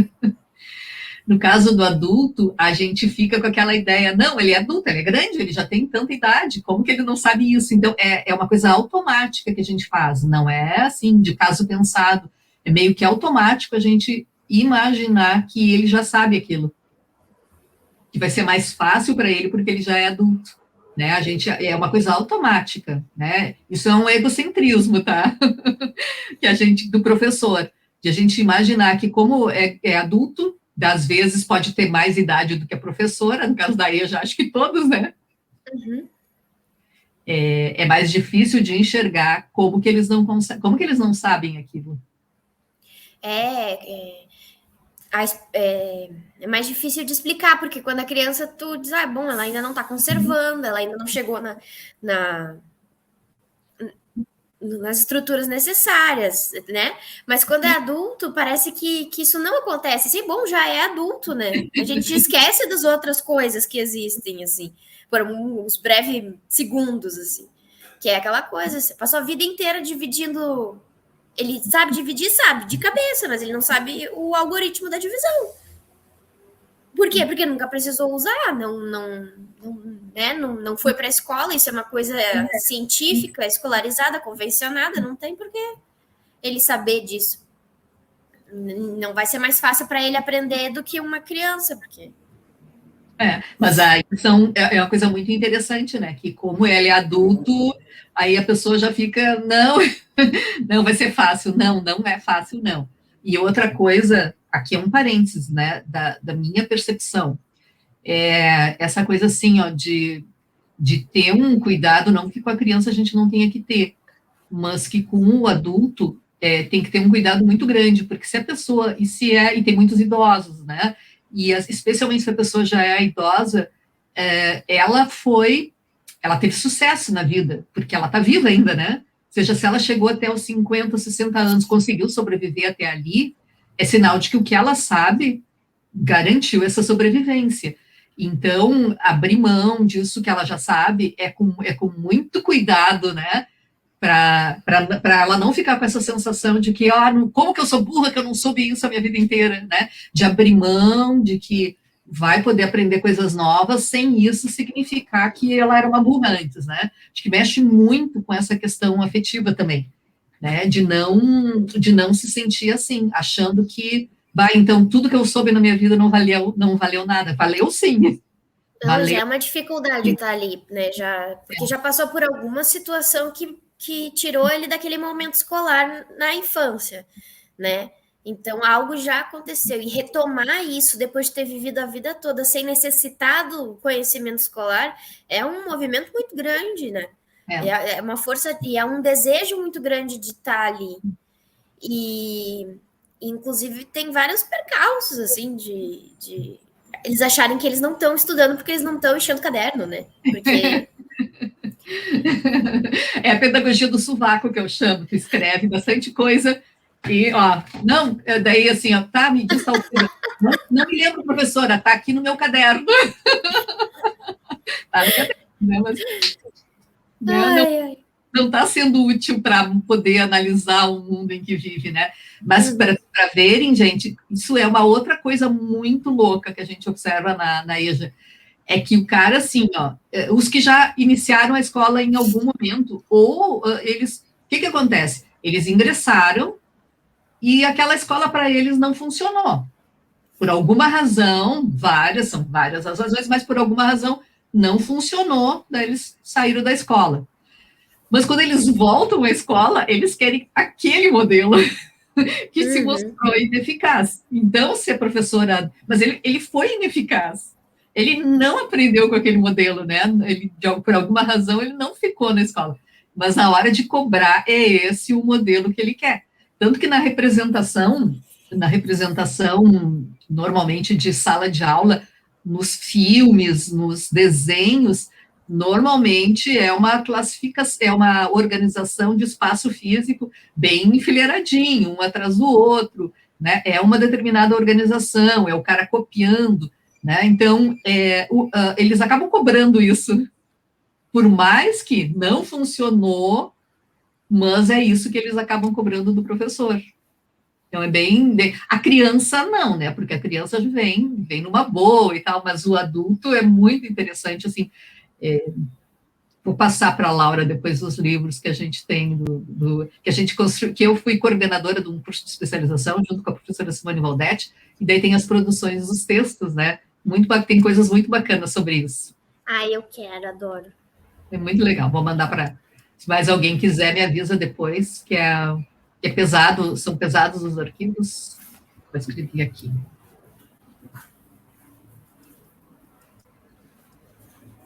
No caso do adulto, a gente fica com aquela ideia, não, ele é adulto, ele é grande, ele já tem tanta idade, como que ele não sabe isso? Então, é uma coisa automática que a gente faz, não é assim, de caso pensado, é meio que automático a gente imaginar que ele já sabe aquilo, que vai ser mais fácil para ele porque ele já é adulto, né? A gente é uma coisa automática, né? Isso é um egocentrismo, tá? Que a gente do professor, de a gente imaginar que como é adulto, às vezes pode ter mais idade do que a professora, no caso da EJA, acho que todos, né? Uhum. É mais difícil de enxergar como que eles não conseguem, como que eles não sabem aquilo. É mais difícil de explicar, porque quando a criança, tu diz, bom, ela ainda não está conservando, ela ainda não chegou nas estruturas necessárias, né? Mas quando é adulto, parece que isso não acontece. Assim, bom, já é adulto, né? A gente esquece das outras coisas que existem, assim, por uns breves segundos, assim. Que é aquela coisa, você passou a vida inteira dividindo... Ele sabe dividir, sabe, de cabeça, mas ele não sabe o algoritmo da divisão. Por quê? Porque nunca precisou usar, não foi para a escola, isso é uma coisa científica, escolarizada, convencionada, não tem por que ele saber disso. Não vai ser mais fácil para ele aprender do que uma criança, porque... Mas aí é uma coisa muito interessante, né? Que como ele é adulto, aí a pessoa já fica, não vai ser fácil, não é fácil, não. E outra coisa, aqui é um parênteses, né, da minha percepção, essa coisa assim, ó, de ter um cuidado, não que com a criança a gente não tenha que ter, mas que com o adulto tem que ter um cuidado muito grande, porque se a pessoa, e tem muitos idosos, né, e especialmente se a pessoa já é idosa, ela teve sucesso na vida, porque ela está viva ainda, né? Ou seja, se ela chegou até os 50, 60 anos, conseguiu sobreviver até ali, é sinal de que o que ela sabe garantiu essa sobrevivência. Então, abrir mão disso que ela já sabe é com muito cuidado, né? Para ela não ficar com essa sensação de que, como que eu sou burra, que eu não soube isso a minha vida inteira, né? De abrir mão, de que vai poder aprender coisas novas sem isso significar que ela era uma burra antes, né? Acho que mexe muito com essa questão afetiva também, né? De não se sentir assim, achando que, então tudo que eu soube na minha vida não valeu nada. Valeu sim. Não, já é uma dificuldade estar ali, né? Porque já passou por alguma situação que tirou ele daquele momento escolar na infância, né? Então, algo já aconteceu. E retomar isso depois de ter vivido a vida toda sem necessitar do conhecimento escolar é um movimento muito grande, né? É uma força e é um desejo muito grande de estar ali. E, inclusive, tem vários percalços, assim, de eles acharem que eles não estão estudando porque eles não estão enchendo caderno, né? Porque... É a pedagogia do sovaco que eu chamo, tu escreve bastante coisa e, daí assim, tá, me diz tal coisa. Não me lembro, professora, tá aqui no meu caderno. Tá no caderno, né? Mas, não tá sendo útil para poder analisar o mundo em que vive, né? Mas para verem, gente, isso é uma outra coisa muito louca que a gente observa na EJA, é que o cara, assim, ó, os que já iniciaram a escola em algum momento, ou eles, o que acontece? Eles ingressaram e aquela escola para eles não funcionou. Por alguma razão, são várias as razões, mas por alguma razão não funcionou, daí eles saíram da escola. Mas quando eles voltam à escola, eles querem aquele modelo que se mostrou ineficaz. Então, se a professora... Mas ele foi ineficaz. Ele não aprendeu com aquele modelo, né? Ele, por alguma razão, ele não ficou na escola. Mas na hora de cobrar, é esse o modelo que ele quer. Tanto que na representação normalmente de sala de aula, nos filmes, nos desenhos, normalmente é uma classificação, é uma organização de espaço físico bem enfileiradinho, um atrás do outro, né? É uma determinada organização, é o cara copiando, né? Então, eles acabam cobrando isso, por mais que não funcionou, mas é isso que eles acabam cobrando do professor. Então, é a criança não, né? Porque a criança vem numa boa e tal, mas o adulto é muito interessante, assim. Vou passar para a Laura depois os livros que a gente tem, que a gente construiu, que eu fui coordenadora de um curso de especialização, junto com a professora Simone Valdetti, e daí tem as produções dos textos, né? Tem coisas muito bacanas sobre isso. Eu quero, adoro. É muito legal, vou mandar para... Se mais alguém quiser, me avisa depois, que é pesado, são pesados os arquivos. Vou escrever aqui.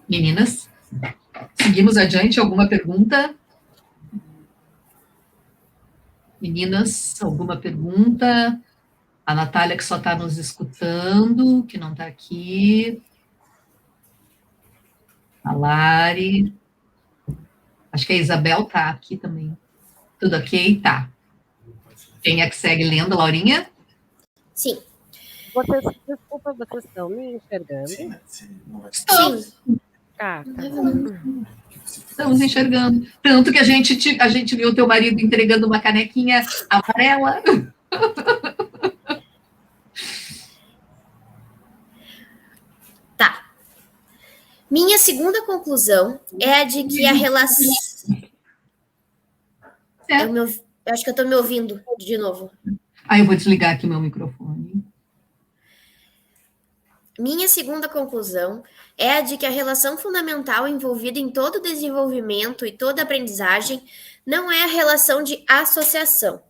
Meninas, seguimos adiante. Alguma pergunta? Meninas, alguma pergunta? A Natália, que só está nos escutando, que não está aqui. A Lari. Acho que a Isabel está aqui também. Tudo ok? Tá. Quem é que segue lendo, Laurinha? Sim. Desculpa, vocês estão me enxergando? Sim. Tá. Estamos enxergando. Tanto que a gente viu o teu marido entregando uma canequinha amarela. Tá. Minha segunda conclusão é a de que a relação... Eu acho que eu estou me ouvindo de novo. Eu vou desligar aqui meu microfone. Minha segunda conclusão é a de que a relação fundamental envolvida em todo o desenvolvimento e toda aprendizagem não é a relação de associação.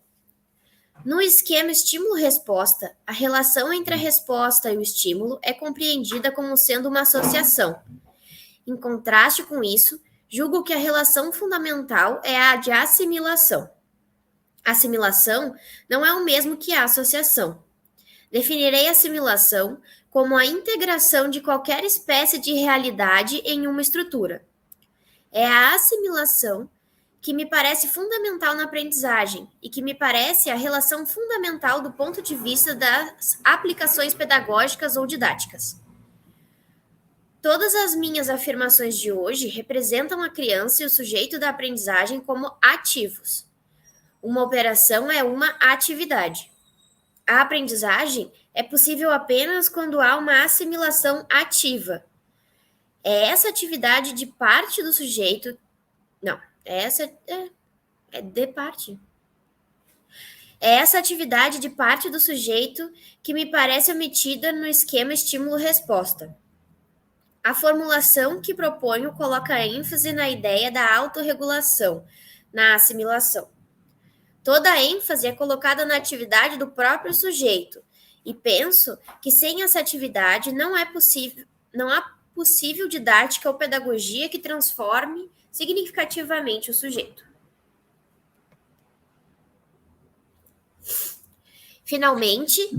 No esquema estímulo-resposta, a relação entre a resposta e o estímulo é compreendida como sendo uma associação. Em contraste com isso, julgo que a relação fundamental é a de assimilação. Assimilação não é o mesmo que a associação. Definirei a assimilação como a integração de qualquer espécie de realidade em uma estrutura. É a assimilação que me parece fundamental na aprendizagem e que me parece a relação fundamental do ponto de vista das aplicações pedagógicas ou didáticas. Todas as minhas afirmações de hoje representam a criança e o sujeito da aprendizagem como ativos. Uma operação é uma atividade. A aprendizagem é possível apenas quando há uma assimilação ativa. É essa atividade de parte do sujeito... Não, é de parte. É essa atividade de parte do sujeito que me parece omitida no esquema estímulo-resposta. A formulação que proponho coloca ênfase na ideia da autorregulação, na assimilação. Toda a ênfase é colocada na atividade do próprio sujeito, e penso que sem essa atividade não há possível didática ou pedagogia que transforme significativamente o sujeito. Finalmente...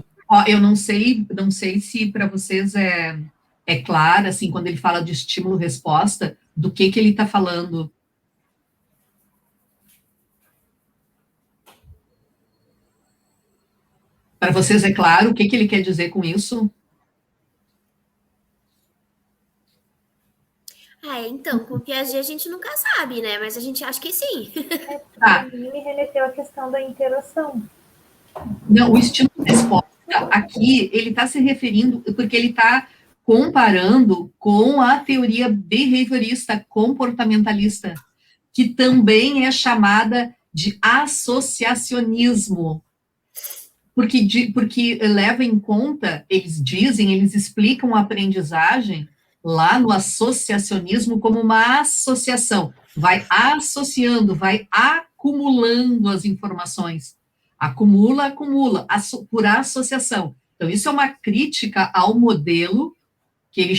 Eu não sei se para vocês é claro, assim, quando ele fala de estímulo-resposta, do que ele está falando. Para vocês é claro o que ele quer dizer com isso? Então, com o Piaget a gente nunca sabe, né? Mas a gente acha que sim. Tá. Me remeteu à questão da interação. Não, o estímulo-resposta aqui, ele está se referindo, porque ele está comparando com a teoria behaviorista comportamentalista, que também é chamada de associacionismo, porque leva em conta, eles dizem, eles explicam a aprendizagem lá no associacionismo como uma associação, vai associando, vai acumulando as informações, acumula, por associação. Então, isso é uma crítica ao modelo que ele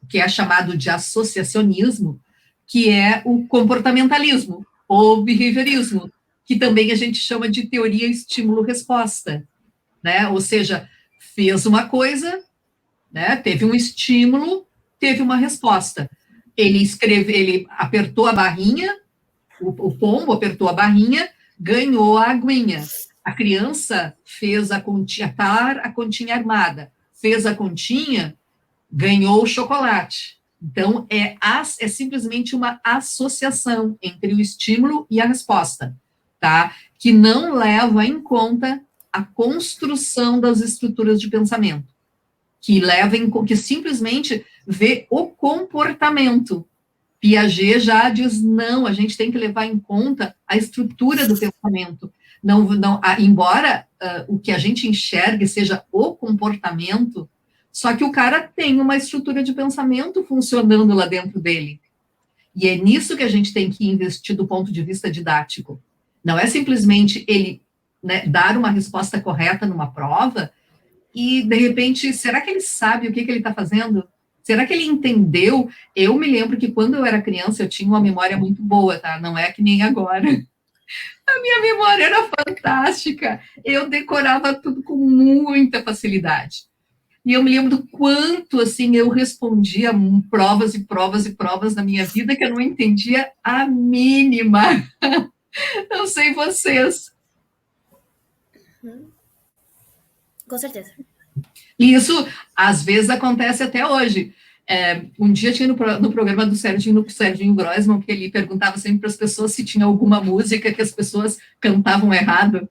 que é chamado de associacionismo, que é o comportamentalismo, ou behaviorismo, que também a gente chama de teoria estímulo-resposta, né? Ou seja, fez uma coisa, né? Teve um estímulo, teve uma resposta. Ele apertou a barrinha, o pombo apertou a barrinha, ganhou a aguinha. A criança fez a continha armada, fez a continha, ganhou o chocolate. Então, é simplesmente uma associação entre o estímulo e a resposta, tá? Que não leva em conta a construção das estruturas de pensamento, que simplesmente vê o comportamento. Piaget já diz, não, a gente tem que levar em conta a estrutura do pensamento. Embora o que a gente enxergue seja o comportamento, só que o cara tem uma estrutura de pensamento funcionando lá dentro dele. E é nisso que a gente tem que investir do ponto de vista didático. Não é simplesmente ele, né, dar uma resposta correta numa prova e, de repente, será que ele sabe o que ele está fazendo? Será que ele entendeu? Eu me lembro que quando eu era criança eu tinha uma memória muito boa, tá? Não é que nem agora. A minha memória era fantástica. Eu decorava tudo com muita facilidade. E eu me lembro do quanto, assim, eu respondia provas e provas e provas na minha vida que eu não entendia a mínima. Não sei vocês. Com certeza. E isso, às vezes, acontece até hoje. Um dia tinha no programa do Serginho Grossman, que ele perguntava sempre para as pessoas se tinha alguma música que as pessoas cantavam errado.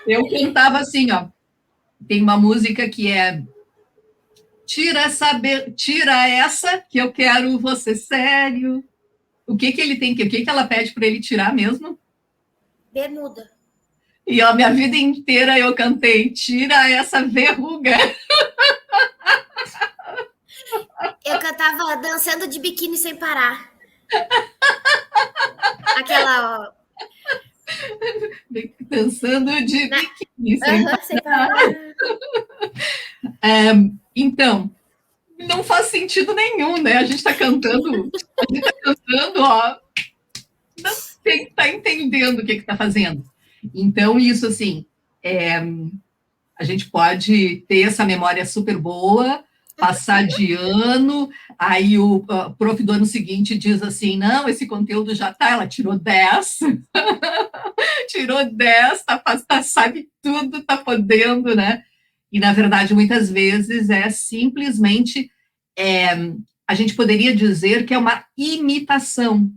Eu cantava assim, ó. Tem uma música que é tira essa que eu quero você sério. O que ele tem que, o que ela pede para ele tirar mesmo? Bermuda. E a minha vida inteira eu cantei tira essa verruga. Eu cantava dançando de biquíni sem parar. Aquela, ó. Dançando de biquíni sem parar. Então, não faz sentido nenhum, né? A gente está cantando, ó, não tem que estar entendendo o que está fazendo. Então, isso, assim, a gente pode ter essa memória super boa, passar de ano, aí o prof do ano seguinte diz assim, não, esse conteúdo já tá, ela tirou 10, tirou 10, sabe tudo, tá podendo, né? E, na verdade, muitas vezes é simplesmente, a gente poderia dizer que é uma imitação.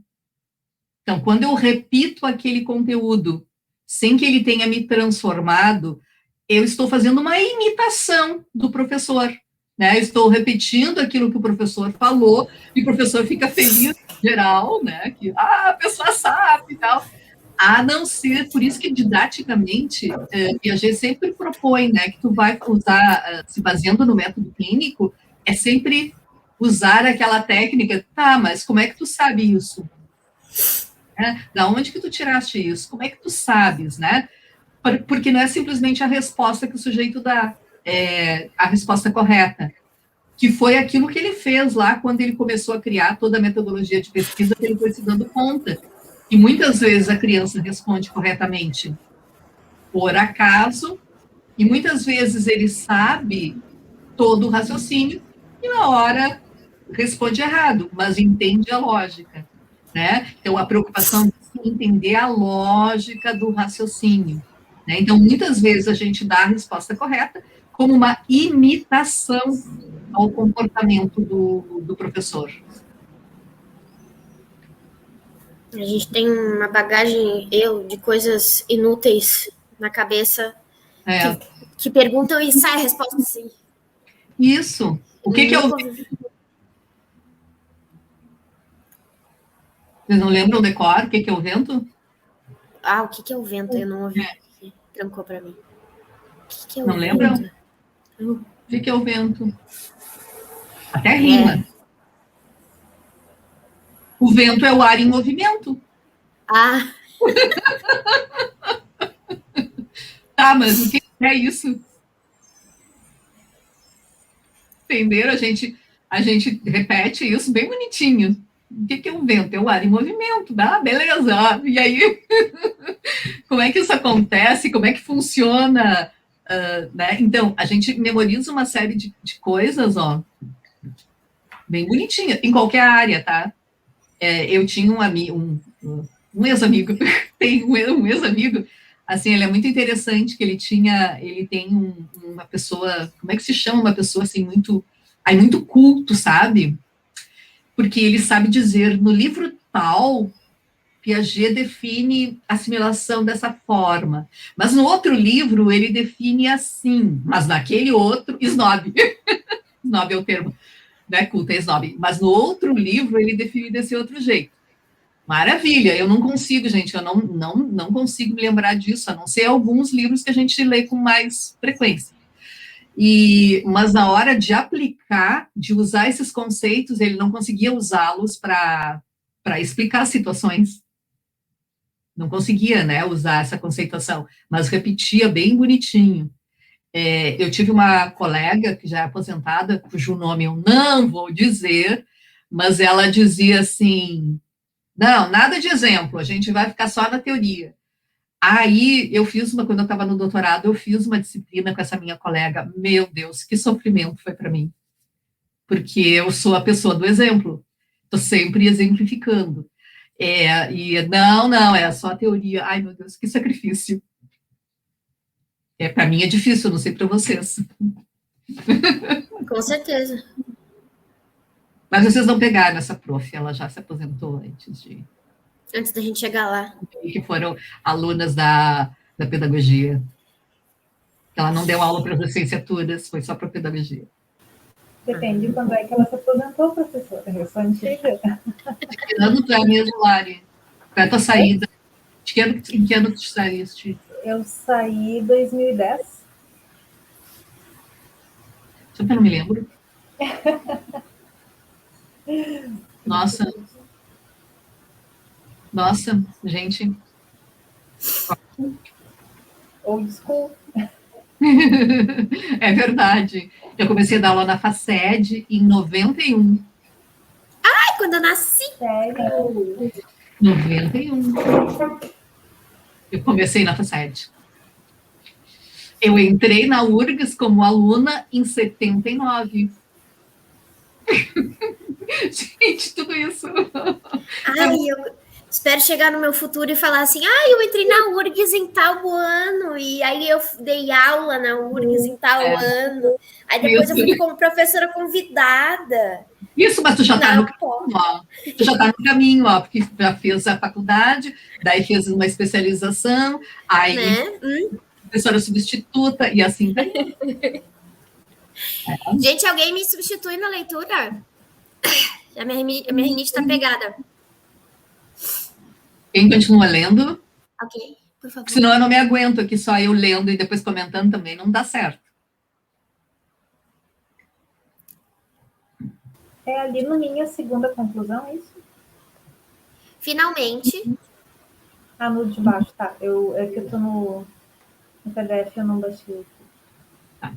Então, quando eu repito aquele conteúdo, sem que ele tenha me transformado, eu estou fazendo uma imitação do professor, né? Eu estou repetindo aquilo que o professor falou, e o professor fica feliz, em geral, né? Que a pessoa sabe e tal. A não ser, por isso que didaticamente, Piaget sempre propõe, né, que tu vai usar, se baseando no método clínico, é sempre usar aquela técnica, tá, mas como é que tu sabe isso? Da onde que tu tiraste isso? Como é que tu sabes, né? Porque não é simplesmente a resposta que o sujeito dá, é a resposta correta, que foi aquilo que ele fez lá quando ele começou a criar toda a metodologia de pesquisa, que ele foi se dando conta. E muitas vezes a criança responde corretamente por acaso, e muitas vezes ele sabe todo o raciocínio, e na hora responde errado, mas entende a lógica, né? Então, a preocupação de entender a lógica do raciocínio, né? Então, muitas vezes a gente dá a resposta correta como uma imitação ao comportamento do professor. A gente tem uma bagagem, de coisas inúteis na cabeça, que perguntam e sai a resposta sim. Isso. O que é o... Vocês não lembram o decor? O que é o vento? O que é o vento? Eu não ouvi. Trancou para mim. O que é o não vento? Lembram? O que é o vento? Até rima. O vento é o ar em movimento. Tá, mas o que é isso? Entenderam? A gente repete isso bem bonitinho. O que é um vento? É o ar em movimento. Beleza. E aí, como é que isso acontece? Como é que funciona? Né? Então, a gente memoriza uma série de coisas, bem bonitinha, em qualquer área, tá? Eu tinha um ex-amigo, tem um ex-amigo, assim, ele é muito interessante, que ele tem uma pessoa, como é que se chama uma pessoa, assim, muito culto, sabe? Porque ele sabe dizer, no livro tal, Piaget define assimilação dessa forma, mas no outro livro ele define assim, mas naquele outro, snob, snob é o termo, né, culto é snob, mas no outro livro ele define desse outro jeito. Maravilha, eu não consigo, gente, eu não consigo me lembrar disso, a não ser alguns livros que a gente lê com mais frequência. Mas na hora de aplicar, de usar esses conceitos, ele não conseguia usá-los para explicar situações. Não conseguia, né, usar essa conceituação, mas repetia bem bonitinho. Eu tive uma colega que já é aposentada, cujo nome eu não vou dizer, mas ela dizia assim, não, nada de exemplo, a gente vai ficar só na teoria. Aí, quando eu estava no doutorado, eu fiz uma disciplina com essa minha colega, meu Deus, que sofrimento foi para mim, porque eu sou a pessoa do exemplo, estou sempre exemplificando. Não, é só a teoria. Ai, meu Deus, que sacrifício. Para mim é difícil, não sei para vocês. Com certeza. Mas vocês não pegaram essa prof, ela já se aposentou antes da gente chegar lá. Que foram alunas da pedagogia. Ela não deu aula para as licenciaturas, foi só para pedagogia. Depende de quando é que ela se aposentou, professora. Eu sou antiga. Que ano tu é mesmo, Lari? Qual é a tua saída? Em que ano tu saíste? Eu saí em 2010. Só que eu não me lembro. Nossa, gente. Old school. É verdade. Eu comecei a dar aula na FACED em 91. Ai, quando eu nasci! Sério? 91. Eu comecei na FACED. Eu entrei na URGS como aluna em 79. Gente, tudo isso. Ai, eu espero chegar no meu futuro e falar assim, eu entrei na URGS em tal ano, e aí eu dei aula na URGS em tal ano. Aí depois eu fui como professora convidada. Isso, mas tu já está no caminho, ó. Tu já está no caminho, ó, porque já fez a faculdade, daí fez uma especialização, aí professora substituta, e assim vai. Gente, alguém me substitui na leitura? A minha rinite está pegada. Quem continua lendo? Ok, por favor. Senão eu não me aguento aqui só eu lendo e depois comentando também, não dá certo. É ali no minha segunda conclusão, é isso? Finalmente. No de baixo, tá. É que eu tô no PDF, eu não baixei aqui.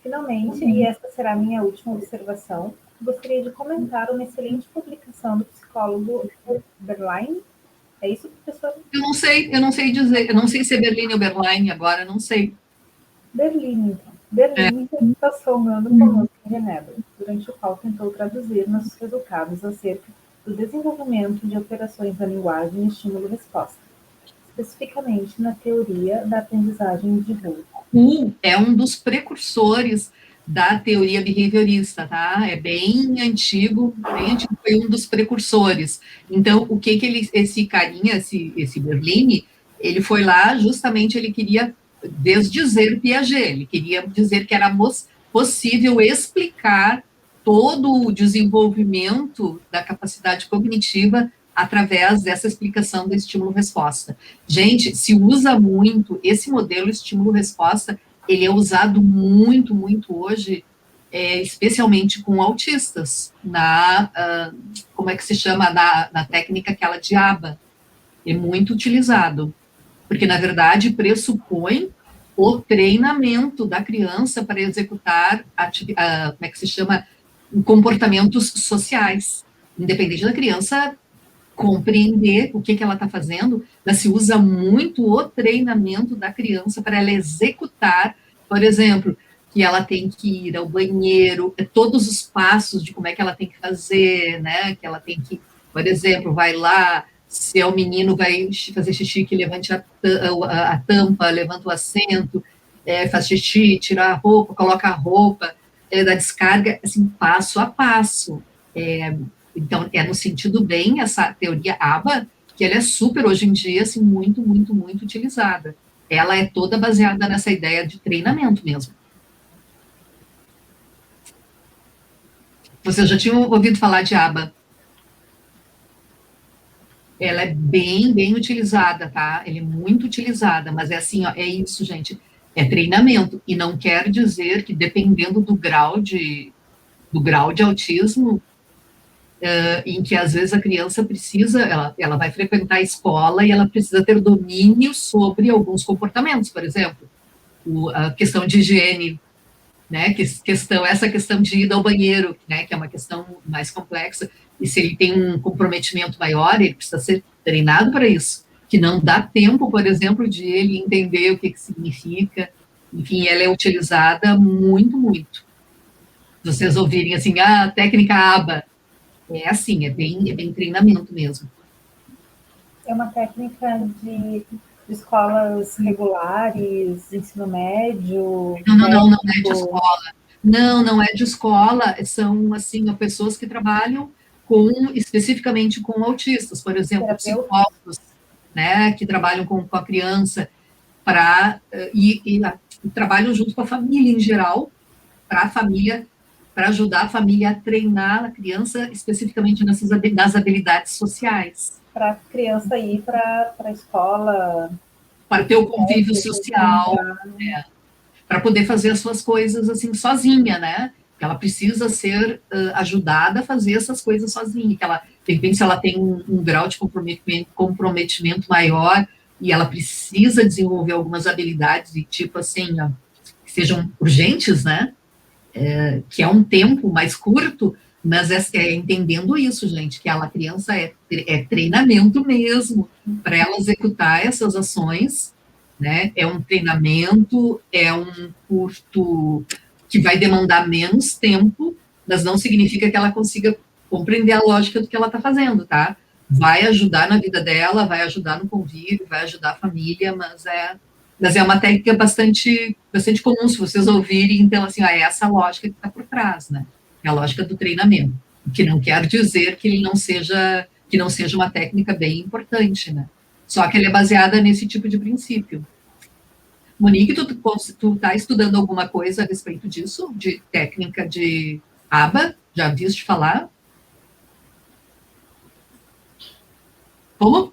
Finalmente, e essa será a minha última observação, gostaria de comentar uma excelente publicação do psicólogo Berline. É isso, professor? Eu não sei dizer, eu não sei se é Berline ou Berline agora, não sei. Berline, então. Berline passou um ano conosco em Genebra, durante o qual tentou traduzir nossos resultados acerca do desenvolvimento de operações da linguagem estímulo-resposta, especificamente na teoria da aprendizagem de Bloom. É um dos precursores da teoria behaviorista, tá? É bem antigo, foi um dos precursores. Então, o que esse carinha, esse Berlini, ele foi lá, justamente, ele queria desdizer Piaget, ele queria dizer que era possível explicar todo o desenvolvimento da capacidade cognitiva através dessa explicação do estímulo-resposta. Gente, se usa muito esse modelo estímulo-resposta, ele é usado muito, muito hoje, especialmente com autistas, como é que se chama, na técnica aquela de ABA. É muito utilizado, porque, na verdade, pressupõe o treinamento da criança para executar, como é que se chama, comportamentos sociais, independente da criança compreender o que ela está fazendo, mas se usa muito o treinamento da criança para ela executar, por exemplo, que ela tem que ir ao banheiro, todos os passos de como é que ela tem que fazer, né, que ela tem que, por exemplo, vai lá, se é o menino, vai fazer xixi, que levante a tampa, levanta o assento, faz xixi, tira a roupa, coloca a roupa, da descarga, assim, passo a passo. Então, no sentido bem, essa teoria ABA, que ela é super, hoje em dia, assim, muito, muito, muito utilizada. Ela é toda baseada nessa ideia de treinamento mesmo. Vocês já tinham ouvido falar de ABA? Ela é bem, bem utilizada, tá? Ela é muito utilizada, mas é assim, ó, é isso, gente, é treinamento, e não quer dizer que, dependendo do grau de autismo, em que às vezes a criança precisa, ela vai frequentar a escola e ela precisa ter domínio sobre alguns comportamentos, por exemplo, a questão de higiene, né, essa questão de ir ao banheiro, né, que é uma questão mais complexa, e se ele tem um comprometimento maior, ele precisa ser treinado para isso, que não dá tempo, por exemplo, de ele entender o que significa, enfim, ela é utilizada muito, muito. Vocês ouvirem assim, a técnica ABA, é assim, é bem treinamento mesmo. É uma técnica de escolas regulares, ensino médio? Não é de escola. Não é de escola, são, assim, pessoas que trabalham especificamente com autistas, por exemplo, psicólogos, né, que trabalham com a criança, e trabalham junto com a família em geral, para ajudar a família a treinar a criança especificamente nas habilidades sociais. Para a criança ir para a escola. Para ter o convívio social, para poder fazer as suas coisas assim sozinha, né? Ela precisa ser ajudada a fazer essas coisas sozinha, que ela, de repente, se ela tem um grau de comprometimento maior e ela precisa desenvolver algumas habilidades, tipo assim, que sejam urgentes, né? Que é um tempo mais curto, mas entendendo isso, gente, que a criança é treinamento mesmo, para ela executar essas ações, né? É um treinamento, é um curso que vai demandar menos tempo, mas não significa que ela consiga compreender a lógica do que ela está fazendo, tá? Vai ajudar na vida dela, vai ajudar no convívio, vai ajudar a família, mas é uma técnica bastante comum, se vocês ouvirem, então, assim, é essa lógica que está por trás, né? É a lógica do treinamento, que não quer dizer que ele não seja uma técnica bem importante, né? Só que ele é baseada nesse tipo de princípio. Monique, tu está estudando alguma coisa a respeito disso, de técnica de ABA? Já viste falar? Como?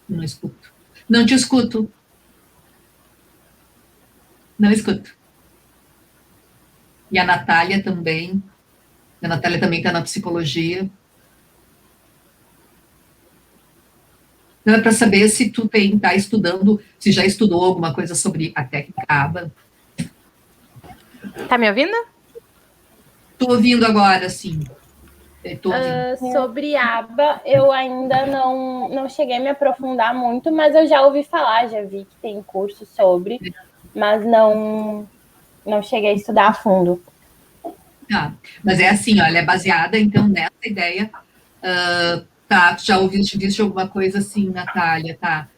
Não escuto. Não te escuto. Não escuto. E a Natália também. A Natália também está na psicologia. Então, é para saber se tu está estudando, se já estudou alguma coisa sobre a técnica ABA. Tá me ouvindo? Estou ouvindo agora, sim. Sobre ABA, eu ainda não cheguei a me aprofundar muito, mas eu já ouvi falar, já vi que tem curso sobre, mas não cheguei a estudar a fundo. Tá, mas é assim, olha, é baseada, então, nessa ideia. Tá, já viste alguma coisa assim, Natália, tá?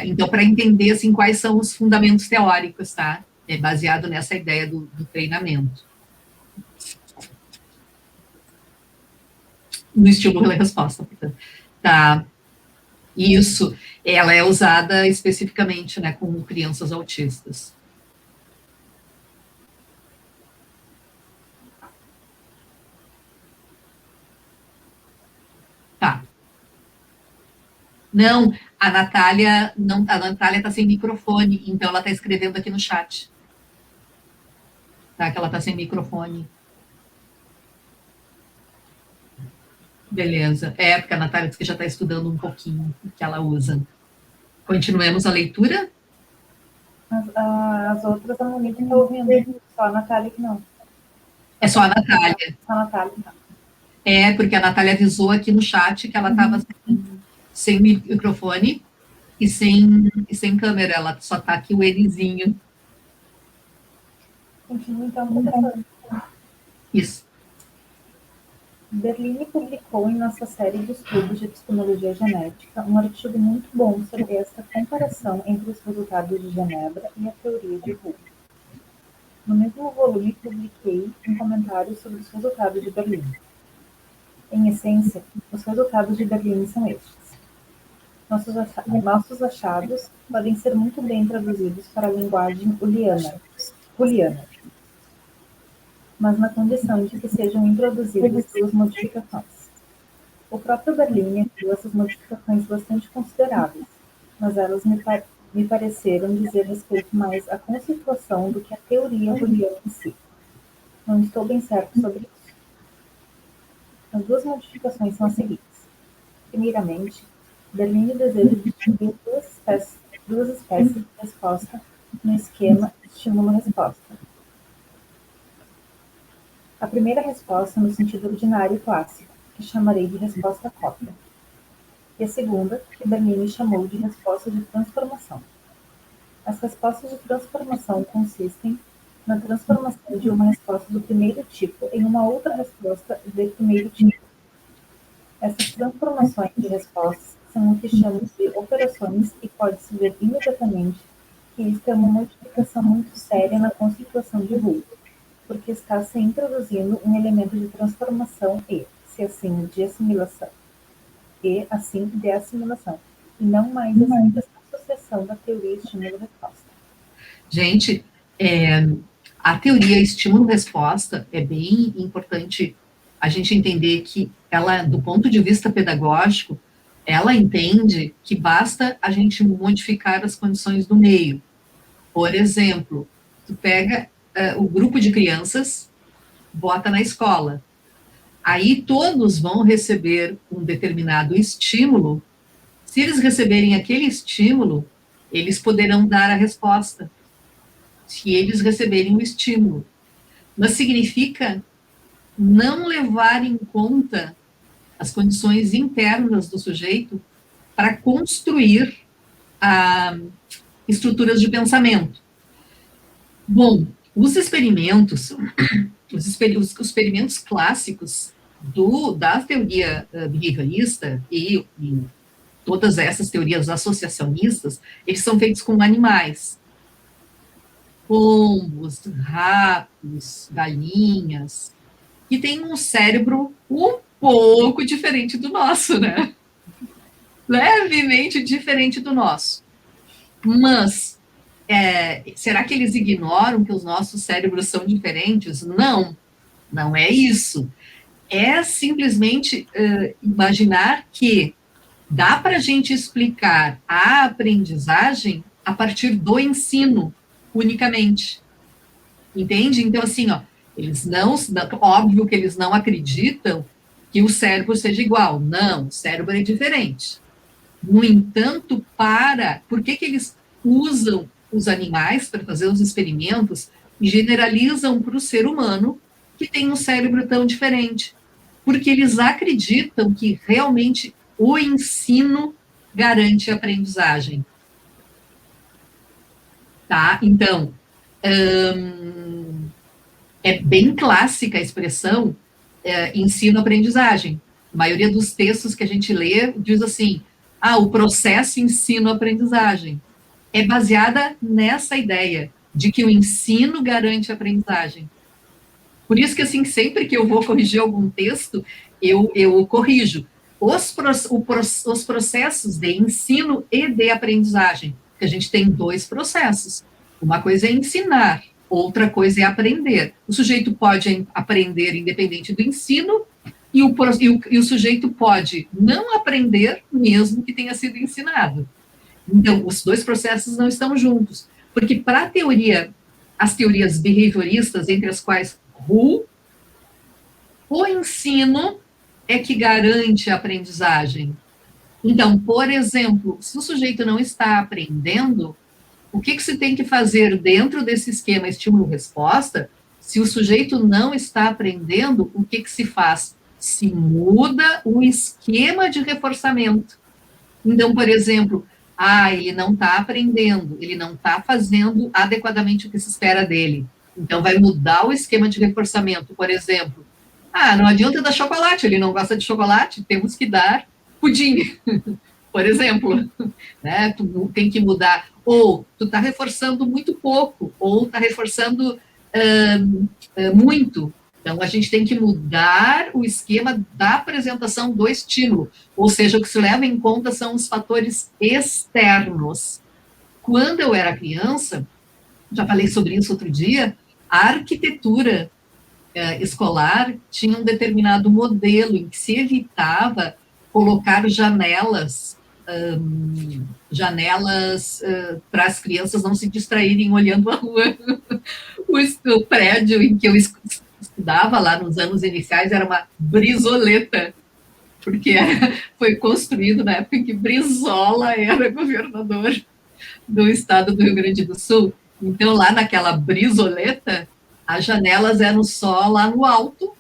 Então, para entender, assim, quais são os fundamentos teóricos, tá? É baseado nessa ideia do treinamento. No estímulo e resposta, portanto. Tá. Isso, ela é usada especificamente, né, com crianças autistas. Tá. Não, a Natália está sem microfone, então ela está escrevendo aqui no chat. Tá, que ela está sem microfone. Beleza. É, porque a Natália disse que já está estudando um pouquinho o que ela usa. Continuemos a leitura? As outras a Monique está ouvindo, só a Natália que não. É só a Natália. Só a Natália que não. É, porque a Natália avisou aqui no chat que ela estava sem microfone e sem câmera. Ela só está aqui o Nzinho. Continua então, professor. Isso. Berline publicou em nossa série de estudos de epistemologia genética um artigo muito bom sobre esta comparação entre os resultados de Genebra e a teoria de Hull. No mesmo volume, publiquei um comentário sobre os resultados de Berline. Em essência, os resultados de Berline são estes. Nossos achados podem ser muito bem traduzidos para a linguagem juliana, mas na condição de que sejam introduzidas duas modificações. O próprio Berline incluiu essas modificações bastante consideráveis, mas elas me pareceram dizer respeito mais à conceituação do que à teoria juliana em si. Não estou bem certo sobre isso. As duas modificações são as seguintes. Primeiramente, Berline deseja distinguir duas espécies de resposta no esquema estímulo-resposta. A primeira resposta no sentido ordinário e clássico, que chamarei de resposta cópia. E a segunda, que Berline chamou de resposta de transformação. As respostas de transformação consistem na transformação de uma resposta do primeiro tipo em uma outra resposta do primeiro tipo. Essas transformações de respostas são o que chamamos de operações e pode-se ver imediatamente que isto é uma modificação muito séria na constituição de Hull, porque está se introduzindo um elemento de transformação e, se assim, de assimilação, e não mais essa associação da teoria estímulo-resposta. Gente, a teoria estímulo-resposta é bem importante a gente entender que ela, do ponto de vista pedagógico, ela entende que basta a gente modificar as condições do meio. Por exemplo, tu pega o grupo de crianças, bota na escola. Aí todos vão receber um determinado estímulo. Se eles receberem aquele estímulo, eles poderão dar a resposta. Se eles receberem o estímulo. Mas significa não levar em conta as condições internas do sujeito para construir estruturas de pensamento. Bom, os experimentos clássicos da teoria behaviorista e todas essas teorias associacionistas, eles são feitos com animais. Pombos, ratos, galinhas, que têm um cérebro um pouco diferente do nosso, né? Levemente diferente do nosso. Mas, será que eles ignoram que os nossos cérebros são diferentes? Não, não é isso. É simplesmente imaginar que dá para a gente explicar a aprendizagem a partir do ensino, unicamente. Entende? Então, assim, eles óbvio que eles não acreditam que o cérebro seja igual. Não, o cérebro é diferente. No entanto, por que eles usam os animais para fazer os experimentos e generalizam para o ser humano que tem um cérebro tão diferente? Porque eles acreditam que realmente o ensino garante a aprendizagem. Tá? Então, é bem clássica a expressão ensino-aprendizagem. A maioria dos textos que a gente lê diz assim, o processo ensino-aprendizagem. É baseada nessa ideia de que o ensino garante a aprendizagem. Por isso que, assim, sempre que eu vou corrigir algum texto, eu corrijo os processos de ensino e de aprendizagem, porque a gente tem 2 processos. Uma coisa é ensinar, outra coisa é aprender. O sujeito pode aprender independente do ensino, e o sujeito pode não aprender, mesmo que tenha sido ensinado. Então, os 2 processos não estão juntos. Porque, para a teoria, as teorias behavioristas, entre as quais Ru, o ensino é que garante a aprendizagem. Então, por exemplo, se o sujeito não está aprendendo, o que se tem que fazer dentro desse esquema estímulo-resposta? Se o sujeito não está aprendendo, o que se faz? Se muda o esquema de reforçamento. Então, por exemplo, ele não está aprendendo, ele não está fazendo adequadamente o que se espera dele. Então, vai mudar o esquema de reforçamento. Por exemplo, não adianta dar chocolate, ele não gosta de chocolate, temos que dar pudim, por exemplo. Né? Tu tem que mudar. Ou tu está reforçando muito pouco, ou está reforçando muito. Então, a gente tem que mudar o esquema da apresentação do estímulo. Ou seja, o que se leva em conta são os fatores externos. Quando eu era criança, já falei sobre isso outro dia, a arquitetura escolar tinha um determinado modelo em que se evitava colocar janelas para as crianças não se distraírem olhando a rua. O prédio em que eu estudava lá nos anos iniciais era uma brisoleta, porque foi construído na época em que Brizola era governador do estado do Rio Grande do Sul. Então, lá naquela brisoleta, as janelas eram só lá no alto,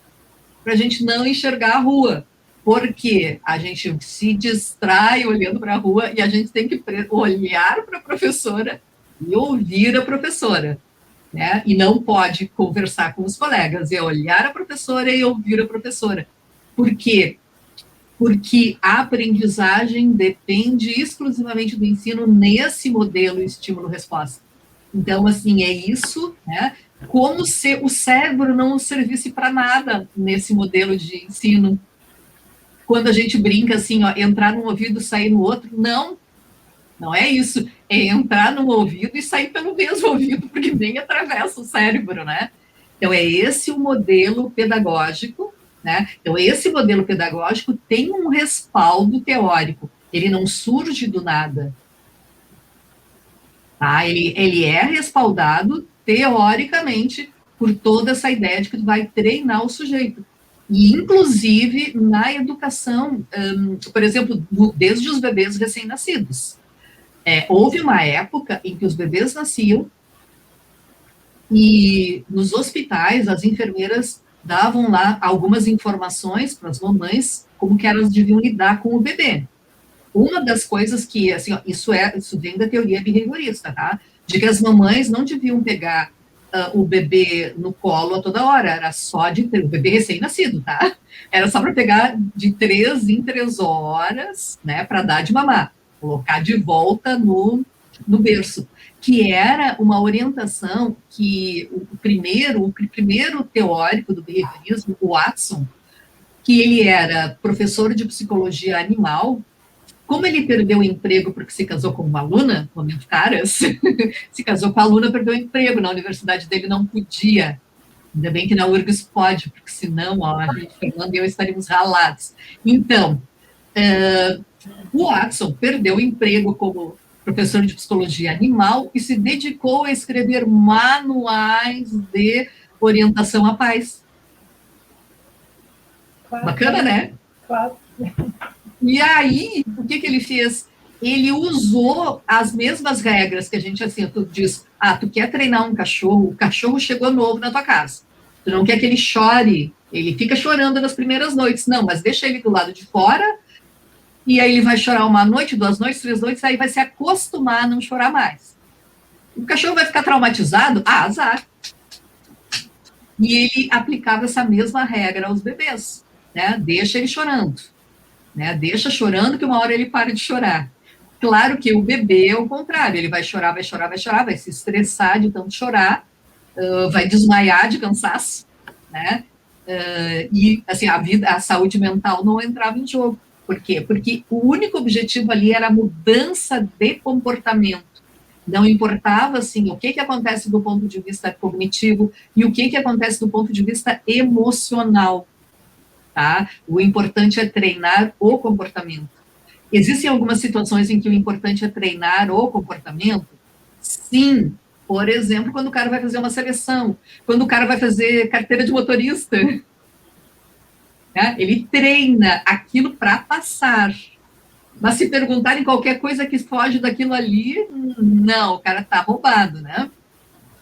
para a gente não enxergar a rua, porque a gente se distrai olhando para a rua e a gente tem que olhar para a professora e ouvir a professora, né? E não pode conversar com os colegas, é olhar a professora e ouvir a professora. Por quê? Porque a aprendizagem depende exclusivamente do ensino nesse modelo estímulo-resposta. Então, assim, é isso, né? Como se o cérebro não servisse para nada nesse modelo de ensino. Quando a gente brinca assim, entrar num ouvido e sair no outro, não é isso. É entrar num ouvido e sair pelo mesmo ouvido, porque nem atravessa o cérebro, né? Então, é esse o modelo pedagógico, né? Então, esse modelo pedagógico tem um respaldo teórico, ele não surge do nada. Tá? Ele é respaldado teoricamente por toda essa ideia de que tu vai treinar o sujeito. E, inclusive, na educação, por exemplo, desde os bebês recém-nascidos. Houve uma época em que os bebês nasciam e nos hospitais as enfermeiras davam lá algumas informações para as mamães como que elas deviam lidar com o bebê. Uma das coisas que, assim, isso vem da teoria behaviorista, tá? De que as mamães não deviam pegar o bebê no colo a toda hora, era só o bebê recém-nascido, tá? Era só para pegar de 3 em 3 horas, né, para dar de mamar, colocar de volta no berço, que era uma orientação que o primeiro teórico do behaviorismo, o Watson, que ele era professor de psicologia animal. Como ele perdeu o emprego porque se casou com uma aluna, momento caras, se casou com a aluna, perdeu o emprego, na universidade dele não podia. Ainda bem que na URGS pode, porque senão, a gente, Fernando e eu estaríamos ralados. Então, o Watson perdeu o emprego como professor de psicologia animal e se dedicou a escrever manuais de orientação à paz. Claro, bacana, né? Claro. E aí, o que ele fez? Ele usou as mesmas regras que a gente, assim, tu diz, tu quer treinar um cachorro, o cachorro chegou novo na tua casa, tu não quer que ele chore, ele fica chorando nas primeiras noites, não, mas deixa ele do lado de fora, e aí ele vai chorar 1 noite, 2 noites, 3 noites, aí vai se acostumar a não chorar mais. O cachorro vai ficar traumatizado? Azar. E ele aplicava essa mesma regra aos bebês, né? Deixa ele chorando. Né, deixa chorando que uma hora ele para de chorar. Claro que o bebê é o contrário, ele vai chorar, vai chorar, vai chorar, vai se estressar de tanto chorar, vai desmaiar de cansaço, né? E, assim, a saúde mental não entrava em jogo. Por quê? Porque o único objetivo ali era a mudança de comportamento. Não importava, assim, o que acontece do ponto de vista cognitivo e o que acontece do ponto de vista emocional, tá? O importante é treinar o comportamento. Existem algumas situações em que o importante é treinar o comportamento? Sim. Por exemplo, quando o cara vai fazer uma seleção, quando o cara vai fazer carteira de motorista, né? Ele treina aquilo para passar. Mas se perguntarem qualquer coisa que foge daquilo ali, não, o cara está roubado, né?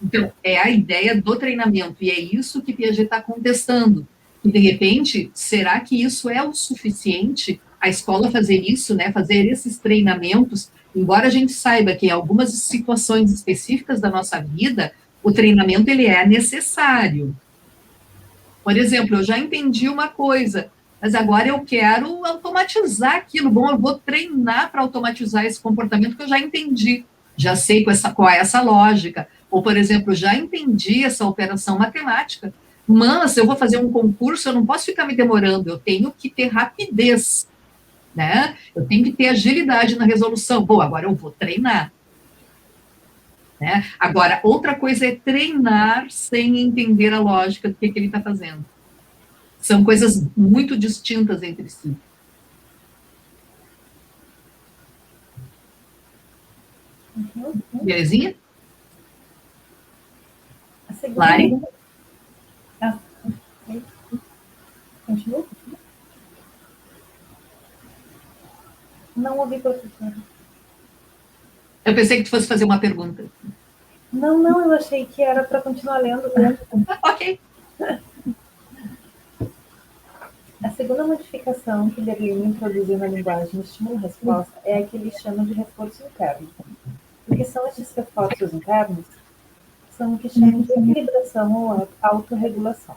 Então, é a ideia do treinamento, e é isso que Piaget está contestando. E, de repente, será que isso é o suficiente? A escola fazer isso, né? Fazer esses treinamentos, embora a gente saiba que em algumas situações específicas da nossa vida, o treinamento ele é necessário. Por exemplo, eu já entendi uma coisa, mas agora eu quero automatizar aquilo. Bom, eu vou treinar para automatizar esse comportamento que eu já entendi, já sei qual é essa lógica. Ou, por exemplo, já entendi essa operação matemática, mas eu vou fazer um concurso, eu não posso ficar me demorando, eu tenho que ter rapidez, né? Eu tenho que ter agilidade na resolução. Bom, agora eu vou treinar. Né? Agora, outra coisa é treinar sem entender a lógica do que ele está fazendo. São coisas muito distintas entre si. Belezinha? Lari? Continua? Não ouvi, professora. Eu pensei que tu fosse fazer uma pergunta. Não, eu achei que era para continuar lendo. Né? Ok. A segunda modificação que Berlin introduziu na linguagem estímulo-resposta é a que ele chama de reforço interno. O que são esses reforços internos? São o que chamam de equilibração ou autorregulação.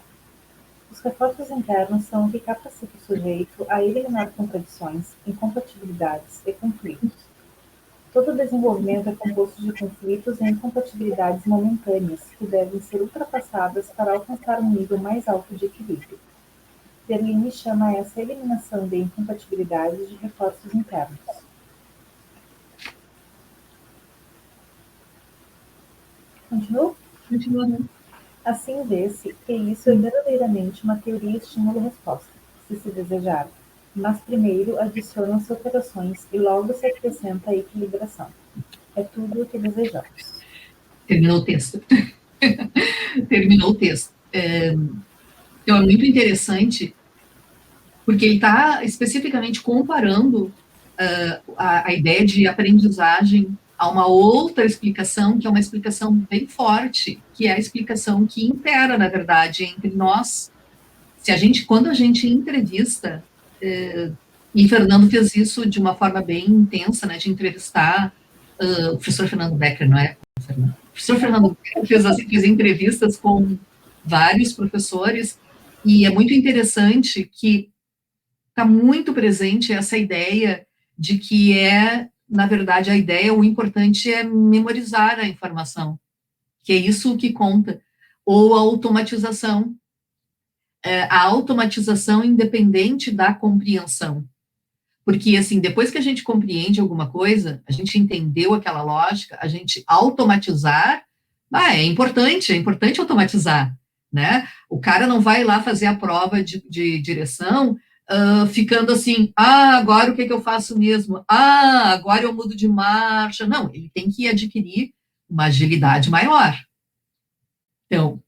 Os reforços internos são o que capacita o sujeito a eliminar contradições, incompatibilidades e conflitos. Todo desenvolvimento é composto de conflitos e incompatibilidades momentâneas que devem ser ultrapassadas para alcançar um nível mais alto de equilíbrio. Berlin chama essa eliminação de incompatibilidades de reforços internos. Continua? Continuando. Assim vê-se que isso é verdadeiramente uma teoria estímulo-resposta, se desejar, mas primeiro adicionam-se operações e logo se acrescenta a equilibração. É tudo o que desejamos. Terminou o texto. Terminou o texto. Então, é muito interessante, porque ele está especificamente comparando a ideia de aprendizagem a uma outra explicação, que é uma explicação bem forte, que é a explicação que impera, na verdade, entre nós. Quando a gente entrevista, e Fernando fez isso de uma forma bem intensa, né, de entrevistar o professor Fernando Becker, não é? O professor Fernando Becker fez entrevistas com vários professores, e é muito interessante que está muito presente essa ideia de que na verdade, o importante é memorizar a informação, que é isso que conta, ou a automatização. A automatização independente da compreensão. Porque, assim, depois que a gente compreende alguma coisa, a gente entendeu aquela lógica, a gente automatizar, é importante automatizar, né? O cara não vai lá fazer a prova de direção ficando assim, agora o que eu faço mesmo? Agora eu mudo de marcha. Não, ele tem que adquirir uma agilidade maior. Então,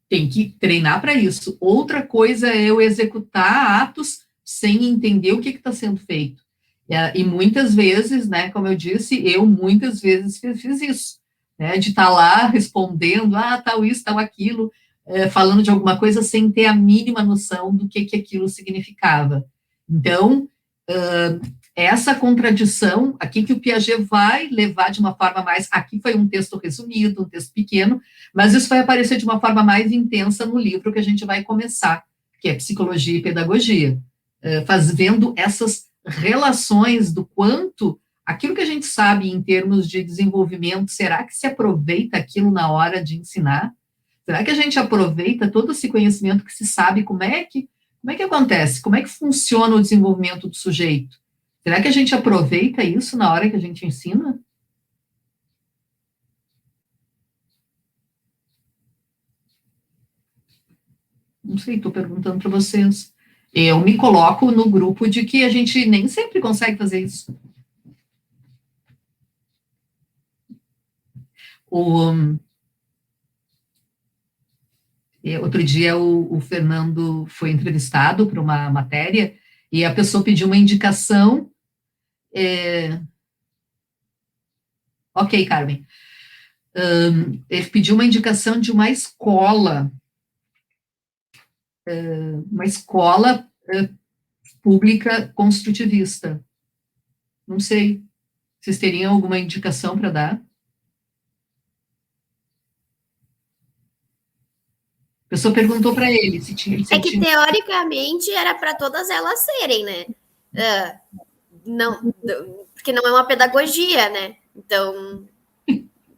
tem que treinar para isso. Outra coisa é eu executar atos sem entender o que está sendo feito. E muitas vezes, né, como eu disse, eu muitas vezes fiz isso, né, de estar lá respondendo, tal isso, tal aquilo, falando de alguma coisa sem ter a mínima noção do que aquilo significava. Então, essa contradição, aqui que o Piaget vai levar de uma forma mais, aqui foi um texto resumido, um texto pequeno, mas isso vai aparecer de uma forma mais intensa no livro que a gente vai começar, que é Psicologia e Pedagogia, vendo essas relações do quanto aquilo que a gente sabe em termos de desenvolvimento, será que se aproveita aquilo na hora de ensinar? Será que a gente aproveita todo esse conhecimento que se sabe como é que acontece? Como é que funciona o desenvolvimento do sujeito? Será que a gente aproveita isso na hora que a gente ensina? Não sei, estou perguntando para vocês. Eu me coloco no grupo de que a gente nem sempre consegue fazer isso. Outro dia o Fernando foi entrevistado para uma matéria e a pessoa pediu uma indicação. Ok, Carmen. Ele pediu uma indicação de uma escola pública construtivista. Não sei. Vocês teriam alguma indicação para dar? A pessoa perguntou para ele se tinha... É que, teoricamente, era para todas elas serem, né? Não, porque não é uma pedagogia, né? Então,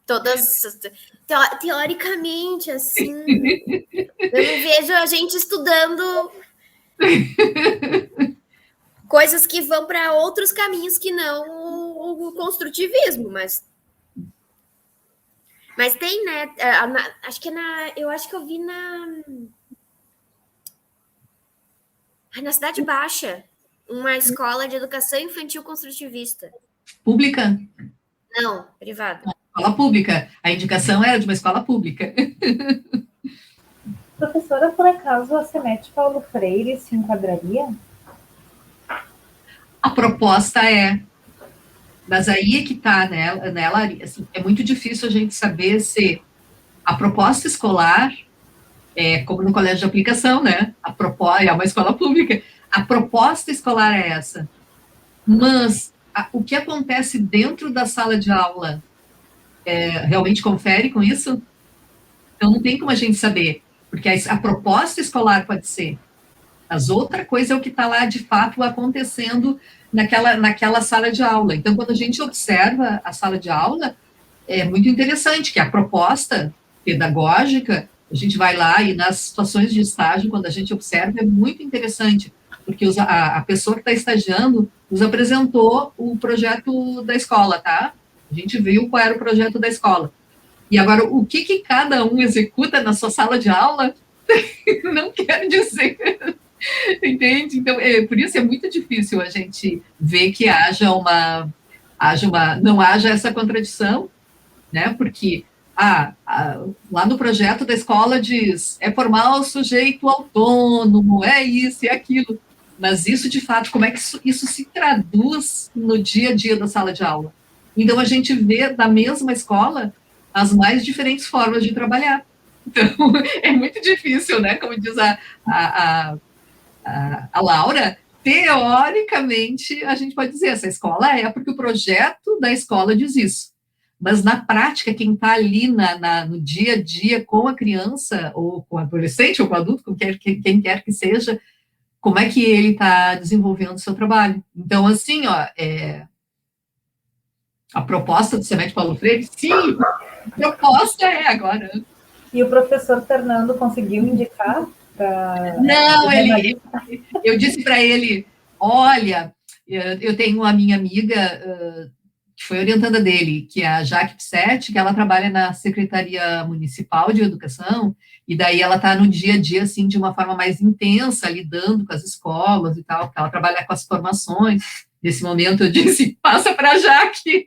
todas... Teoricamente, assim... Eu não vejo a gente estudando coisas que vão para outros caminhos que não o construtivismo, mas tem, né? Acho que eu acho que eu vi na Cidade Baixa uma escola de educação infantil construtivista. Pública? Não, privada. Escola pública. A indicação era de uma escola pública. Professora, por acaso a Semete Paulo Freire se enquadraria? A proposta é, mas aí é que está nela assim, é muito difícil a gente saber se a proposta escolar é como no colégio de aplicação, né? É uma escola pública. A proposta escolar é essa. Mas o que acontece dentro da sala de aula realmente confere com isso? Então não tem como a gente saber, porque a proposta escolar pode ser. As outra coisa é o que está lá, de fato, acontecendo naquela sala de aula. Então, quando a gente observa a sala de aula, é muito interessante que a proposta pedagógica, a gente vai lá e nas situações de estágio, quando a gente observa, é muito interessante, porque a pessoa que está estagiando nos apresentou o projeto da escola, tá? A gente viu qual era o projeto da escola. E agora, o que cada um executa na sua sala de aula, não quer dizer... Entende? Então, por isso é muito difícil a gente ver que não haja essa contradição, né? Porque lá no projeto da escola diz formar o sujeito autônomo, é isso e aquilo, mas isso de fato, como é que isso se traduz no dia a dia da sala de aula? Então a gente vê da mesma escola as mais diferentes formas de trabalhar. Então é muito difícil, né? Como diz a Laura, teoricamente, a gente pode dizer, essa escola porque o projeto da escola diz isso. Mas, na prática, quem está ali no dia a dia com a criança, ou com o adolescente, ou com o adulto, com quem quer que seja, como é que ele está desenvolvendo o seu trabalho. Então, assim, a proposta do Semete Paulo Freire, sim, a proposta agora. E o professor Fernando conseguiu indicar? Não, eu disse para ele, olha, eu tenho uma minha amiga que foi orientanda dele, que é a Jaque Pissetti, que ela trabalha na Secretaria Municipal de Educação, e daí ela está no dia a dia, assim, de uma forma mais intensa, lidando com as escolas e tal, porque ela trabalha com as formações. Nesse momento eu disse, passa para a Jaque,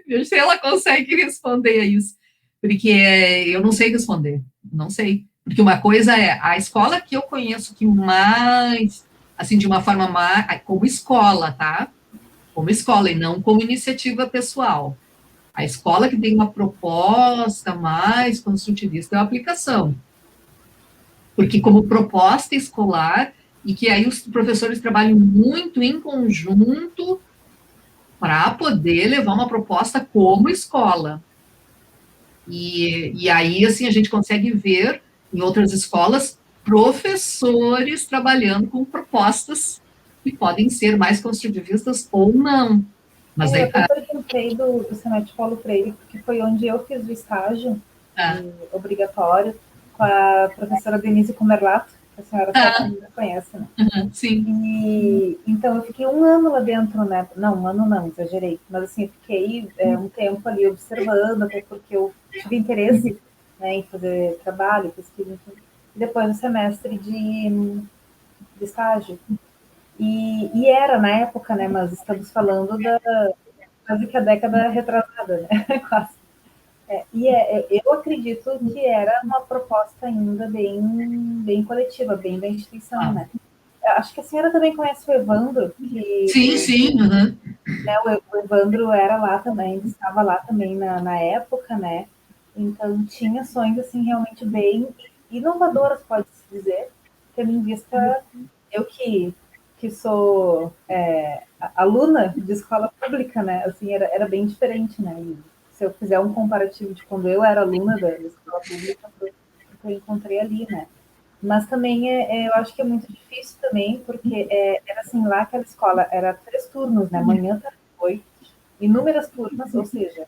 veja se ela consegue responder a isso, porque eu não sei responder, não sei. Porque uma coisa é a escola que eu conheço que mais, assim, de uma forma mais, como escola, tá? Como escola e não como iniciativa pessoal. A escola que tem uma proposta mais construtivista é a aplicação. Porque como proposta escolar, e que aí os professores trabalham muito em conjunto para poder levar uma proposta como escola. E aí, assim, a gente consegue ver em outras escolas, professores trabalhando com propostas que podem ser mais construtivistas ou não. Mas Eu aí tá. até perguntei do Semete Paulo Freire, porque foi onde eu fiz o estágio obrigatório com a professora Denise Kumerlato, que a senhora certamente conhece, né? Sim. E então eu fiquei um ano lá dentro, né? Não, um ano não, exagerei. Mas assim, eu fiquei um tempo ali observando, até porque eu tive interesse, né, em fazer trabalho, pesquisa, enfim. E depois no semestre de estágio. E era na época, né? Mas estamos falando da quase que a década retrasada, né? Quase. Eu acredito que era uma proposta ainda bem coletiva, bem da instituição, né? Acho que a senhora também conhece o Evandro, que Sim. né, o Evandro era lá também, estava lá também na época, né? Então tinha ações assim realmente bem inovadoras, pode-se dizer, tendo em vista eu que sou aluna de escola pública, né? Assim, era bem diferente, né? E se eu fizer um comparativo de quando eu era aluna da escola pública, foi o que eu encontrei ali, né? Mas também eu acho que é muito difícil também, porque era assim, lá aquela escola era 3 turnos, né? Manhã, tarde e noite, inúmeras turmas, ou seja,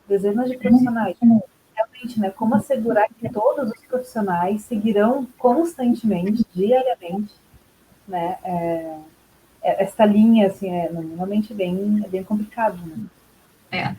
dezenas de profissionais. Realmente, né? Como assegurar que todos os profissionais seguirão constantemente, diariamente, né? Essa linha, assim, normalmente é bem complicado, né?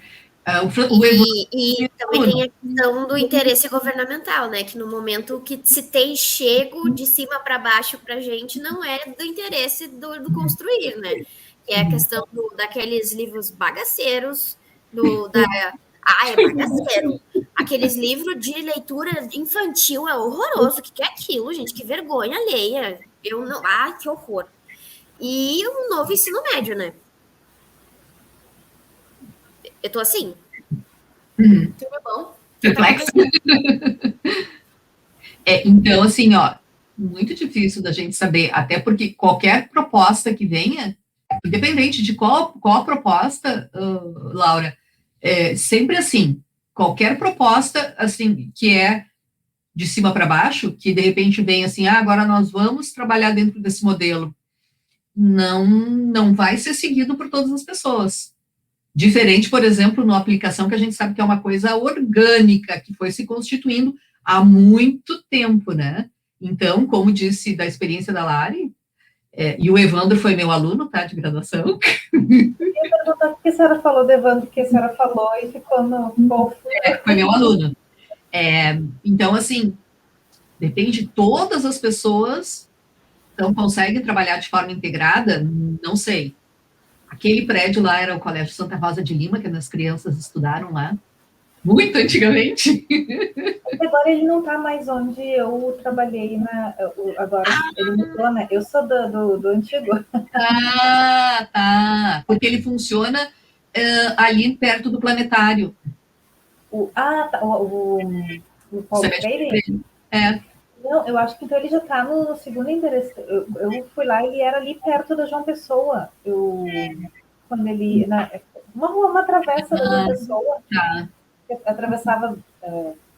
E também tem a questão do interesse governamental, né? Que no momento que se tem chego de cima para baixo para a gente, não é do interesse do construir, né? Que é a questão daqueles livros bagaceiros, é bagaceiro. Aqueles livros de leitura infantil é horroroso. O que é aquilo, gente? Que vergonha alheia. Eu não. Ai, que horror. E o novo ensino médio, né? Eu tô assim. Tudo bom? Perplexo. Então, assim, ó, muito difícil da gente saber, até porque qualquer proposta que venha, independente de qual a proposta, Laura, sempre assim, qualquer proposta, assim, que é de cima para baixo, que de repente vem assim, agora nós vamos trabalhar dentro desse modelo, não vai ser seguido por todas as pessoas. Diferente, por exemplo, na aplicação, que a gente sabe que é uma coisa orgânica, que foi se constituindo há muito tempo, né? Então, como disse da experiência da Lari, e o Evandro foi meu aluno, tá, de graduação. Eu ia perguntar por que a senhora falou do Evandro, que a senhora falou e ficou no golfo. Foi meu aluno. Então, assim, depende, todas as pessoas não conseguem trabalhar de forma integrada, não sei. Aquele prédio lá era o Colégio Santa Rosa de Lima, que as crianças estudaram lá, muito antigamente. Agora ele não está mais onde eu trabalhei, agora ele mudou, né? Eu sou do antigo. Ah, tá. Porque ele funciona ali perto do planetário. Tá. O Paulo Freire? Não, eu acho que então ele já está no segundo endereço. Eu fui lá, ele era ali perto da João Pessoa. Quando ele. Uma travessa da João Pessoa. Tá. Atravessava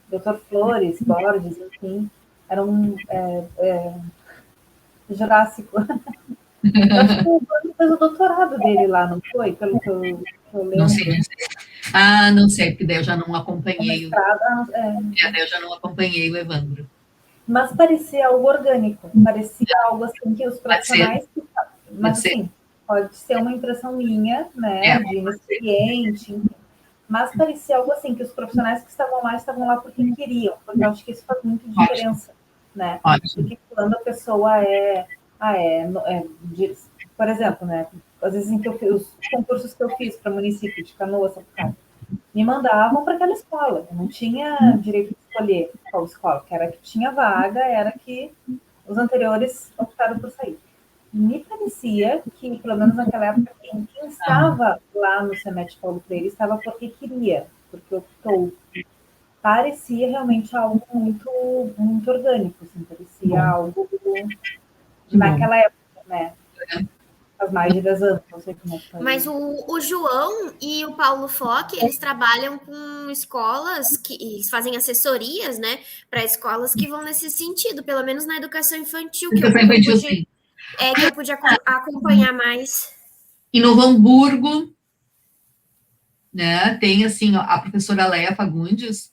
Dr. Flores, Borges, enfim. Era um Jurássico. Eu acho que o Evandro fez o doutorado dele lá, não foi? Pelo que eu lembro. Não sei. Não sei, porque daí eu já não acompanhei. Daí eu já não acompanhei o Evandro. Mas parecia algo orgânico, parecia algo assim que os profissionais... Mas assim, pode ser uma impressão minha, né, de inexperiente, enfim. Mas parecia algo assim, que os profissionais que estavam lá porque queriam, porque eu acho que isso faz muita diferença, né? Porque quando a pessoa por exemplo, né, às vezes em que os concursos que eu fiz para município de Canoas, me mandavam para aquela escola, eu não tinha direito de escolher qual escola, que era que tinha vaga, era que os anteriores optaram por sair. Me parecia que, pelo menos naquela época, quem estava lá no Semete Paulo Freire estava porque queria, porque optou. Parecia realmente algo muito, muito orgânico, assim, parecia algo naquela época, né? Faz mais de 10 anos, não sei como é que foi. Mas o João e o Paulo Fock, eles trabalham com escolas que eles fazem assessorias, né, para escolas que vão nesse sentido, pelo menos na educação infantil, que eu pude acompanhar mais. Em Novo Hamburgo, né? Tem, assim, a professora Leia Fagundes,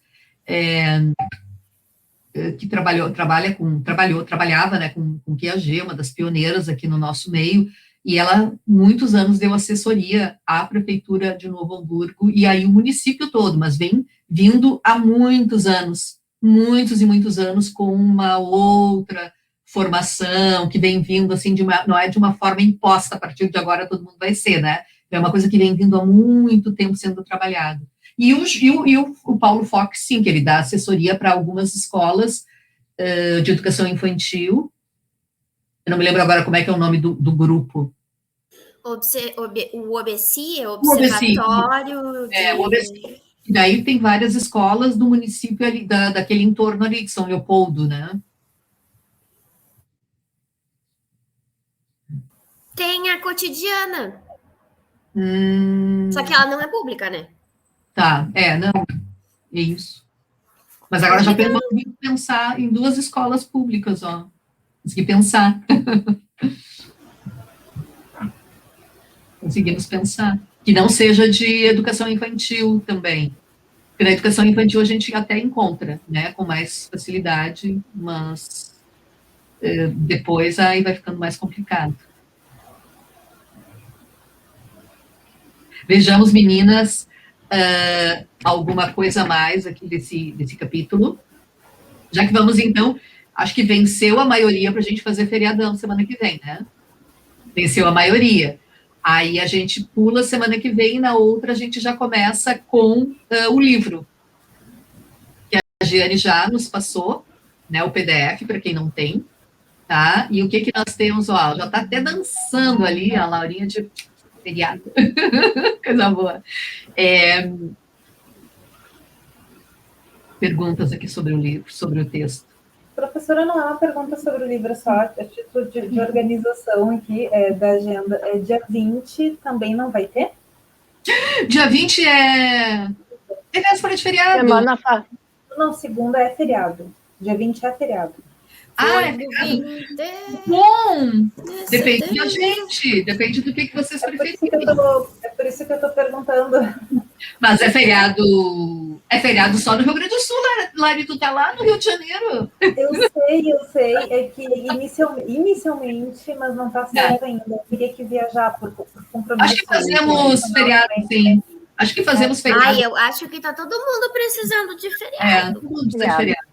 que trabalhava, né, com Piaget, uma das pioneiras aqui no nosso meio, e ela, muitos anos, deu assessoria à Prefeitura de Novo Hamburgo, e aí o município todo, mas vem vindo há muitos anos, muitos e muitos anos, com uma outra formação, que vem vindo, assim, não é de uma forma imposta, a partir de agora todo mundo vai ser, né? É uma coisa que vem vindo há muito tempo sendo trabalhado. E o Paulo Fox, sim, que ele dá assessoria para algumas escolas de educação infantil. Eu não me lembro agora como é que é o nome do grupo. O OBC, Observatório o OBC. E daí tem várias escolas do município ali, daquele entorno ali, de São Leopoldo, né? Tem a Cotidiana. Só que ela não é pública, né? Tá, não, é isso. Mas agora já consegui pensar em 2 escolas públicas, ó. Consegui pensar. Conseguimos pensar. Que não seja de educação infantil também. Porque na educação infantil a gente até encontra, né, com mais facilidade, mas depois aí vai ficando mais complicado. Vejamos, meninas, alguma coisa a mais aqui desse capítulo. Já que vamos, então, acho que venceu a maioria para a gente fazer feriadão semana que vem, né? Venceu a maioria. Aí a gente pula semana que vem, e na outra a gente já começa com o livro, que a Giane já nos passou, né, o PDF, para quem não tem, tá? E o que nós temos, ó, já está até dançando ali, a Laurinha de feriado. Coisa boa. Perguntas aqui sobre o livro, sobre o texto. Professora, não é uma pergunta sobre o livro, só a título de organização aqui da agenda. Dia 20 também não vai ter? Dia 20 é véspera de feriado. Semana Não, segunda é feriado. Dia 20 é feriado. É feriado? Bom! Depende da gente, depende do que vocês preferirem. É por isso que eu estou perguntando. Mas é feriado só no Rio Grande do Sul, Lari, tu tá lá no Rio de Janeiro. Eu sei, é que inicialmente, mas não está certo ainda. Eu teria que viajar por compromisso. Acho que fazemos feriado, sim. Acho que fazemos feriado. Ai, eu acho que tá todo mundo precisando de feriado. Todo mundo precisa de feriado.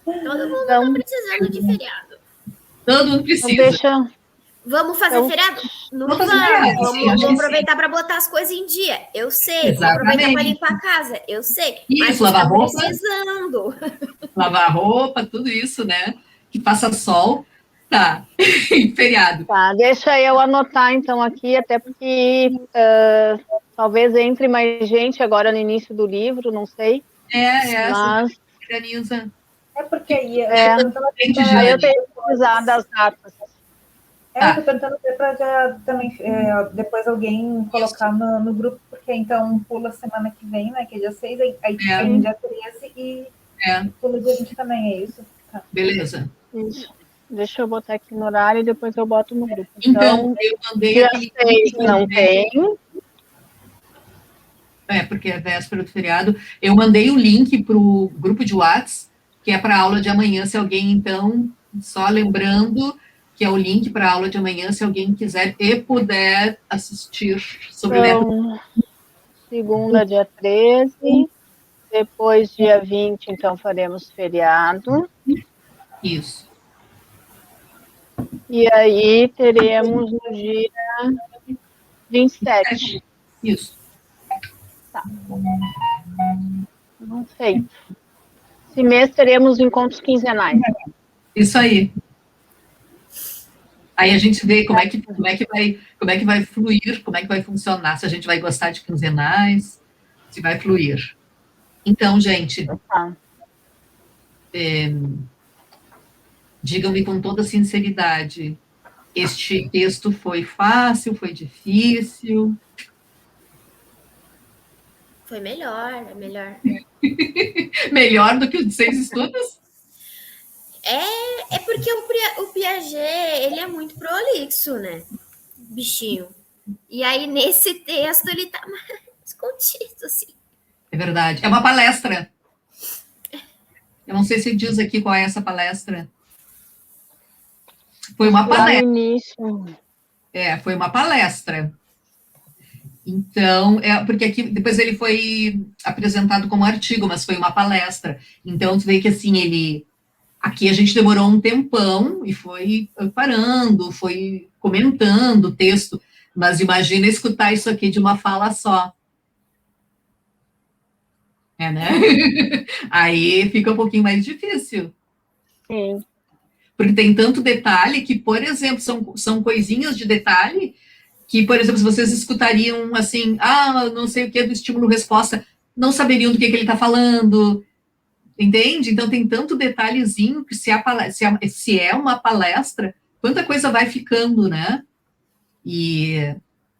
Todo mundo tá precisando de feriado. Todo mundo precisa. Vamos fazer feriado? Não vamos. Vamos aproveitar para botar as coisas em dia. Eu sei. Exatamente. Vamos aproveitar para limpar a casa. Eu sei. Isso, mas lavar tá roupa. Precisando. Lavar roupa, tudo isso, né? Que passa sol. Tá. Feriado. Tá, deixa eu anotar então aqui, até porque talvez entre mais gente agora no início do livro, não sei. Mas organiza. É porque aí eu tenho que precisar das datas. Eu estou perguntando para já também depois alguém colocar no grupo, porque então pula semana que vem, né? Que é dia 6, aí tem dia 13 e pula dia 20 também, é isso? Tá. Beleza. Isso. Deixa eu botar aqui no horário e depois eu boto no grupo. Então eu mandei dia 6 não tem. Porque é véspera do feriado. Eu mandei o link para o grupo de WhatsApp, que é para a aula de amanhã, se alguém, então, só lembrando que é o link para a aula de amanhã, se alguém quiser e puder assistir sobre então, segunda, dia 13, depois dia 20, então faremos feriado. Isso. E aí teremos no dia 27. Isso. Tá. Não sei. Esse mês teremos encontros quinzenais. Isso aí. Aí a gente vê como é que vai fluir, como é que vai funcionar, se a gente vai gostar de quinzenais, se vai fluir. Então, gente, digam-me com toda sinceridade, este texto foi fácil, foi difícil? Foi melhor, é melhor. Melhor do que o de 6 estudos? É porque o Piaget, ele é muito prolixo, né? Bichinho. E aí, nesse texto, ele tá mais escondido, assim. É verdade. É uma palestra. Eu não sei se diz aqui qual é essa palestra. Foi uma Lá no palestra. início. Foi uma palestra. Então, porque aqui depois ele foi apresentado como artigo, mas foi uma palestra. Então, tu vê que assim, aqui a gente demorou um tempão e foi parando, foi comentando o texto, mas imagina escutar isso aqui de uma fala só. Né? Aí fica um pouquinho mais difícil. Sim. Porque tem tanto detalhe que, por exemplo, são coisinhas de detalhe que, por exemplo, se vocês escutariam assim, não sei o que do estímulo-resposta, não saberiam do que ele está falando, entende? Então tem tanto detalhezinho que se é uma palestra, quanta coisa vai ficando, né?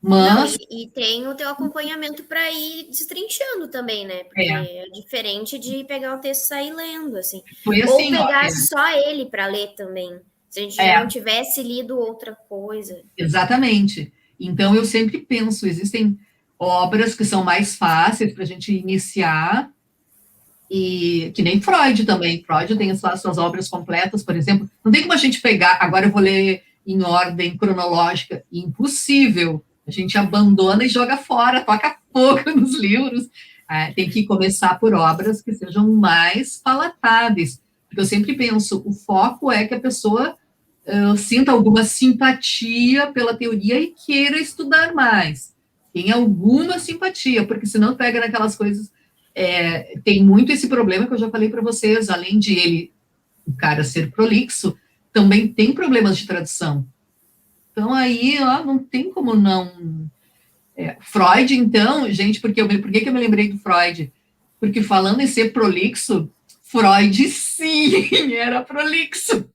Mas... E tem o teu acompanhamento para ir destrinchando também, né? Porque é diferente de pegar o texto e sair lendo, assim. Foi assim, ou pegar só ele para ler também. Se a gente já não tivesse lido outra coisa. Exatamente. Então, eu sempre penso, existem obras que são mais fáceis para a gente iniciar, e que nem Freud também. Freud tem as suas obras completas, por exemplo. Não tem como a gente pegar, agora eu vou ler em ordem cronológica, impossível. A gente abandona e joga fora, toca fogo nos livros. Tem que começar por obras que sejam mais palatáveis. Porque eu sempre penso, o foco é que a pessoa sinta alguma simpatia pela teoria e queira estudar mais. Tem alguma simpatia, porque senão pega naquelas coisas... tem muito esse problema que eu já falei para vocês, além de o cara ser prolixo, também tem problemas de tradução. Então, aí, não tem como não... Freud, então, gente, por que que eu me lembrei do Freud? Porque falando em ser prolixo, Freud, sim, era prolixo.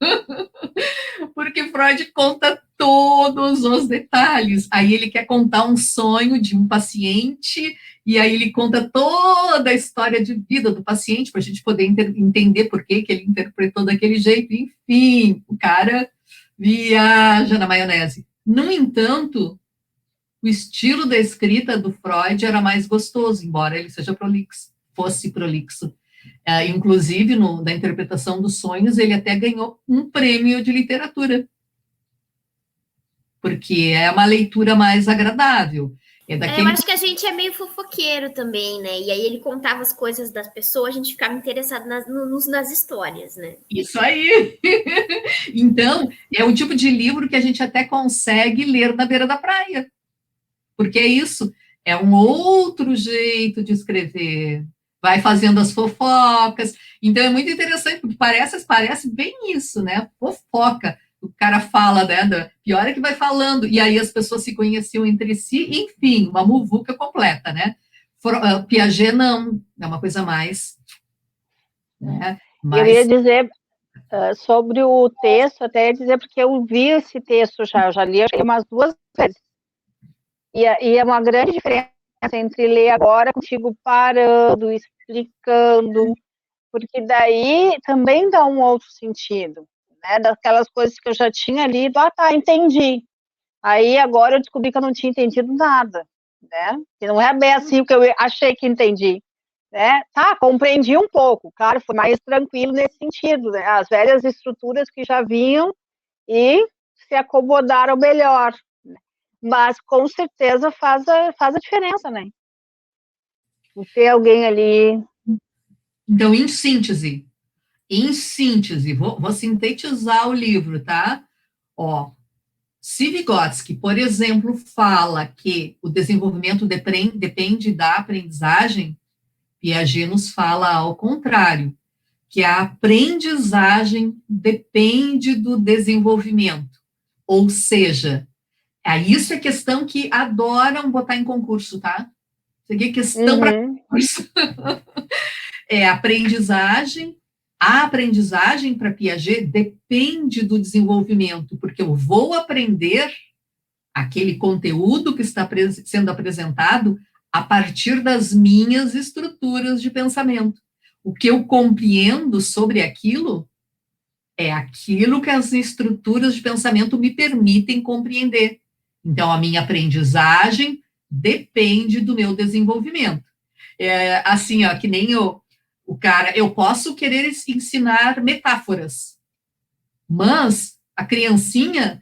Porque Freud conta todos os detalhes. Aí ele quer contar um sonho de um paciente, e aí ele conta toda a história de vida do paciente, para a gente poder entender por que ele interpretou daquele jeito. Enfim, o cara viaja na maionese. No entanto, o estilo da escrita do Freud era mais gostoso, embora ele fosse prolixo. Inclusive, na interpretação dos sonhos, ele até ganhou um prêmio de literatura, porque é uma leitura mais agradável. Eu acho que a gente é meio fofoqueiro também, né? E aí ele contava as coisas das pessoas, a gente ficava interessado nas histórias, né? Isso aí! Então, é um tipo de livro que a gente até consegue ler na beira da praia, porque é isso, é um outro jeito de escrever, vai fazendo as fofocas. Então, é muito interessante, porque parece bem isso, né? Fofoca. O cara fala, né? Pior é que vai falando, e aí as pessoas se conheciam entre si, enfim, uma muvuca completa, né? Piaget não, é uma coisa mais... Né? Eu ia dizer sobre o texto, até ia dizer, porque eu vi esse texto eu já li acho que umas 2 vezes. E é uma grande diferença entre ler agora contigo parando, explicando, porque daí também dá um outro sentido, né? Daquelas coisas que eu já tinha lido, tá, entendi. Aí agora eu descobri que eu não tinha entendido nada, né? Que não é bem assim o que eu achei que entendi, né? Tá, compreendi um pouco, claro, foi mais tranquilo nesse sentido, né? As velhas estruturas que já vinham e se acomodaram melhor. Mas, com certeza, faz a diferença, né? Ter alguém ali... Então, em síntese, vou sintetizar o livro, tá? Se Vygotsky, por exemplo, fala que o desenvolvimento depende da aprendizagem, Piaget nos fala ao contrário, que a aprendizagem depende do desenvolvimento. Ou seja, isso é questão que adoram botar em concurso, tá? Isso aqui é questão para concurso. A aprendizagem para Piaget depende do desenvolvimento, porque eu vou aprender aquele conteúdo que está sendo apresentado a partir das minhas estruturas de pensamento. O que eu compreendo sobre aquilo é aquilo que as estruturas de pensamento me permitem compreender. Então, a minha aprendizagem depende do meu desenvolvimento. Assim, ó, que nem o cara, eu posso querer ensinar metáforas, mas a criancinha,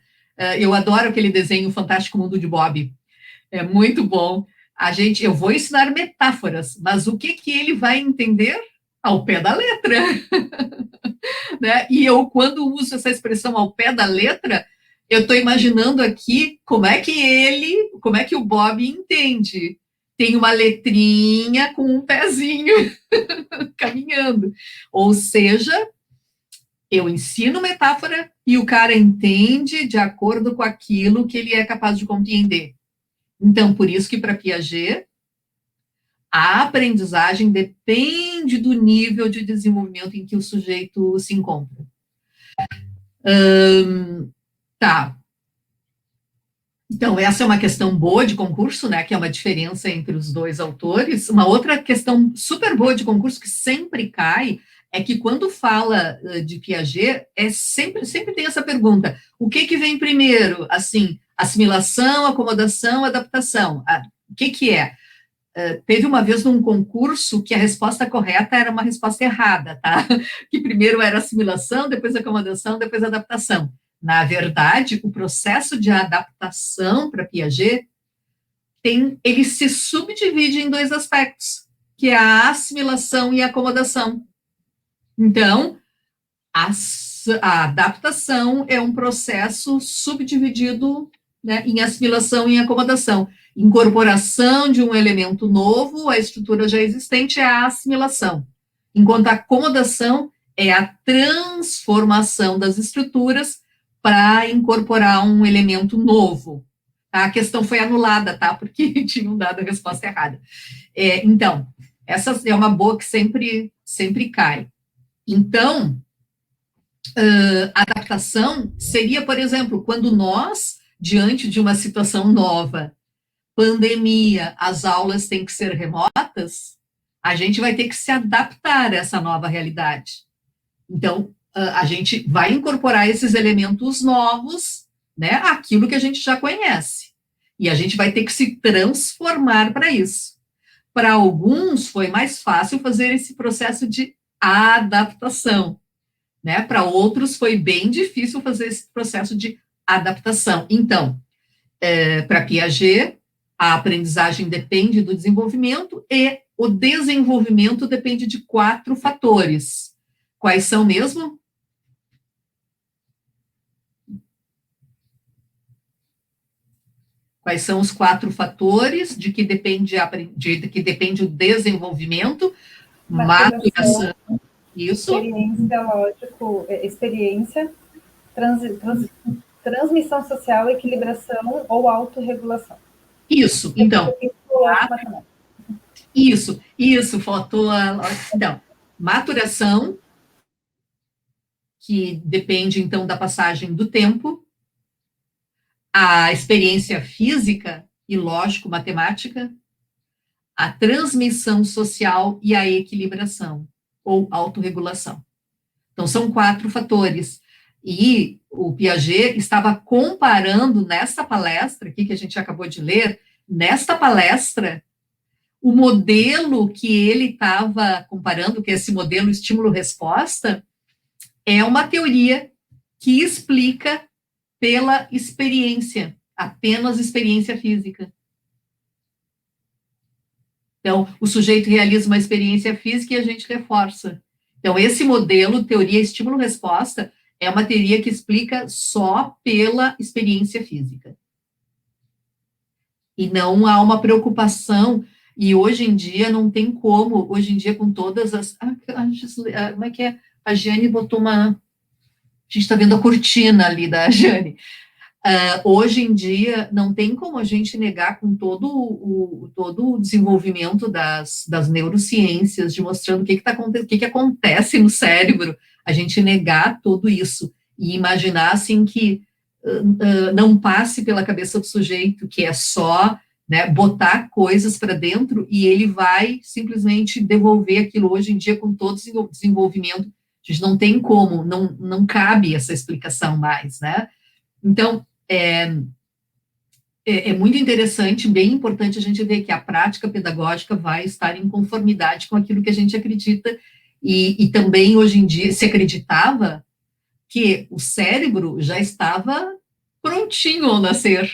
eu adoro aquele desenho Fantástico Mundo de Bob, é muito bom. Eu vou ensinar metáforas, mas o que ele vai entender? Ao pé da letra. Né? E eu, quando uso essa expressão ao pé da letra, eu estou imaginando aqui como é que o Bob entende. Tem uma letrinha com um pezinho caminhando. Ou seja, eu ensino metáfora e o cara entende de acordo com aquilo que ele é capaz de compreender. Então, por isso que para Piaget, a aprendizagem depende do nível de desenvolvimento em que o sujeito se encontra. Tá. Então, essa é uma questão boa de concurso, né, que é uma diferença entre os dois autores. Uma outra questão super boa de concurso que sempre cai é que quando fala de Piaget, sempre tem essa pergunta, o que vem primeiro? Assim, assimilação, acomodação, adaptação. O que é? Teve uma vez num concurso que a resposta correta era uma resposta errada, tá? Que primeiro era assimilação, depois acomodação, depois adaptação. Na verdade, o processo de adaptação para Piaget, ele se subdivide em dois aspectos, que é a assimilação e a acomodação. Então, a adaptação é um processo subdividido, né, em assimilação e em acomodação. Incorporação de um elemento novo à estrutura já existente é a assimilação, enquanto a acomodação é a transformação das estruturas para incorporar um elemento novo. Tá? A questão foi anulada, tá? Porque tinham dado a resposta errada. Então, essa é uma boa que sempre cai. Então, a adaptação seria, por exemplo, quando nós, diante de uma situação nova, pandemia, as aulas têm que ser remotas, a gente vai ter que se adaptar a essa nova realidade. Então, a gente vai incorporar esses elementos novos, né, aquilo que a gente já conhece. E a gente vai ter que se transformar para isso. Para alguns, foi mais fácil fazer esse processo de adaptação, né? Para outros, foi bem difícil fazer esse processo de adaptação. Então, para Piaget, a aprendizagem depende do desenvolvimento e o desenvolvimento depende de 4 fatores. Quais são mesmo? Quais são os 4 fatores de que depende o desenvolvimento? Maturação. Isso. Experiência, transmissão social, equilibração ou autorregulação. Isso, então. Isso, faltou então, maturação, que depende, então, da passagem do tempo, a experiência física e lógico-matemática, a transmissão social e a equilibração, ou autorregulação. Então, são 4 fatores. E o Piaget estava comparando, nesta palestra aqui que a gente acabou de ler, nesta palestra, o modelo que ele estava comparando, que é esse modelo estímulo-resposta, é uma teoria que explica pela experiência, apenas experiência física. Então, o sujeito realiza uma experiência física e a gente reforça. Então, esse modelo, teoria estímulo-resposta, é uma teoria que explica só pela experiência física. E não há uma preocupação, e hoje em dia não tem como, hoje em dia com todas as... como é que é? A Jane botou uma... A gente está vendo a cortina ali da Jane. Hoje em dia, não tem como a gente negar com todo o desenvolvimento das neurociências, de mostrando o que acontece no cérebro, a gente negar tudo isso e imaginar, assim, que não passe pela cabeça do sujeito, que é só, né, botar coisas para dentro e ele vai simplesmente devolver aquilo hoje em dia com todo o desenvolvimento. A gente não tem como, não cabe essa explicação mais, né? Então, é muito interessante, bem importante a gente ver que a prática pedagógica vai estar em conformidade com aquilo que a gente acredita, e também hoje em dia se acreditava que o cérebro já estava prontinho ao nascer.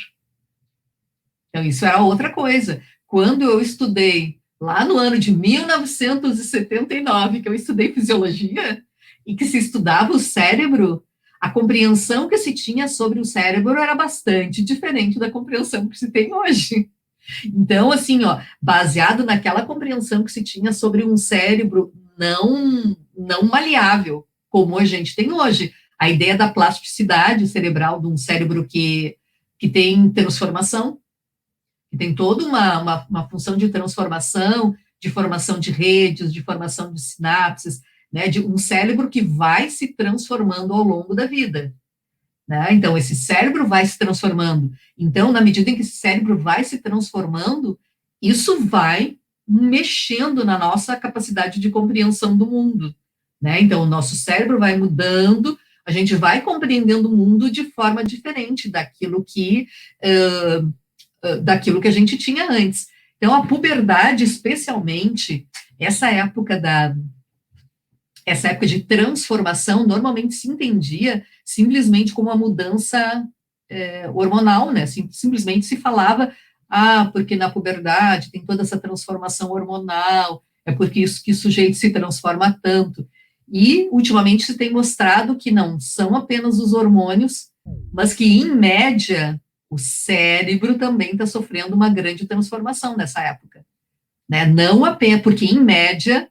Então, isso era outra coisa. Quando eu estudei, lá no ano de 1979, que eu estudei fisiologia, e que se estudava o cérebro, a compreensão que se tinha sobre o cérebro era bastante diferente da compreensão que se tem hoje. Então, assim, ó, baseado naquela compreensão que se tinha sobre um cérebro não maleável, como a gente tem hoje, a ideia da plasticidade cerebral de um cérebro que tem transformação, que tem toda uma função de transformação, de formação de redes, de formação de sinapses, né, de um cérebro que vai se transformando ao longo da vida. Né? Então, esse cérebro vai se transformando. Então, na medida em que esse cérebro vai se transformando, isso vai mexendo na nossa capacidade de compreensão do mundo. Né? Então, o nosso cérebro vai mudando, a gente vai compreendendo o mundo de forma diferente daquilo que a gente tinha antes. Então, a puberdade, especialmente, essa época de transformação, normalmente se entendia simplesmente como uma mudança hormonal, né? Simplesmente se falava, porque na puberdade tem toda essa transformação hormonal, é porque isso que o sujeito se transforma tanto. E, ultimamente, se tem mostrado que não são apenas os hormônios, mas que, em média, o cérebro também está sofrendo uma grande transformação nessa época. Né? Não apenas, porque, em média,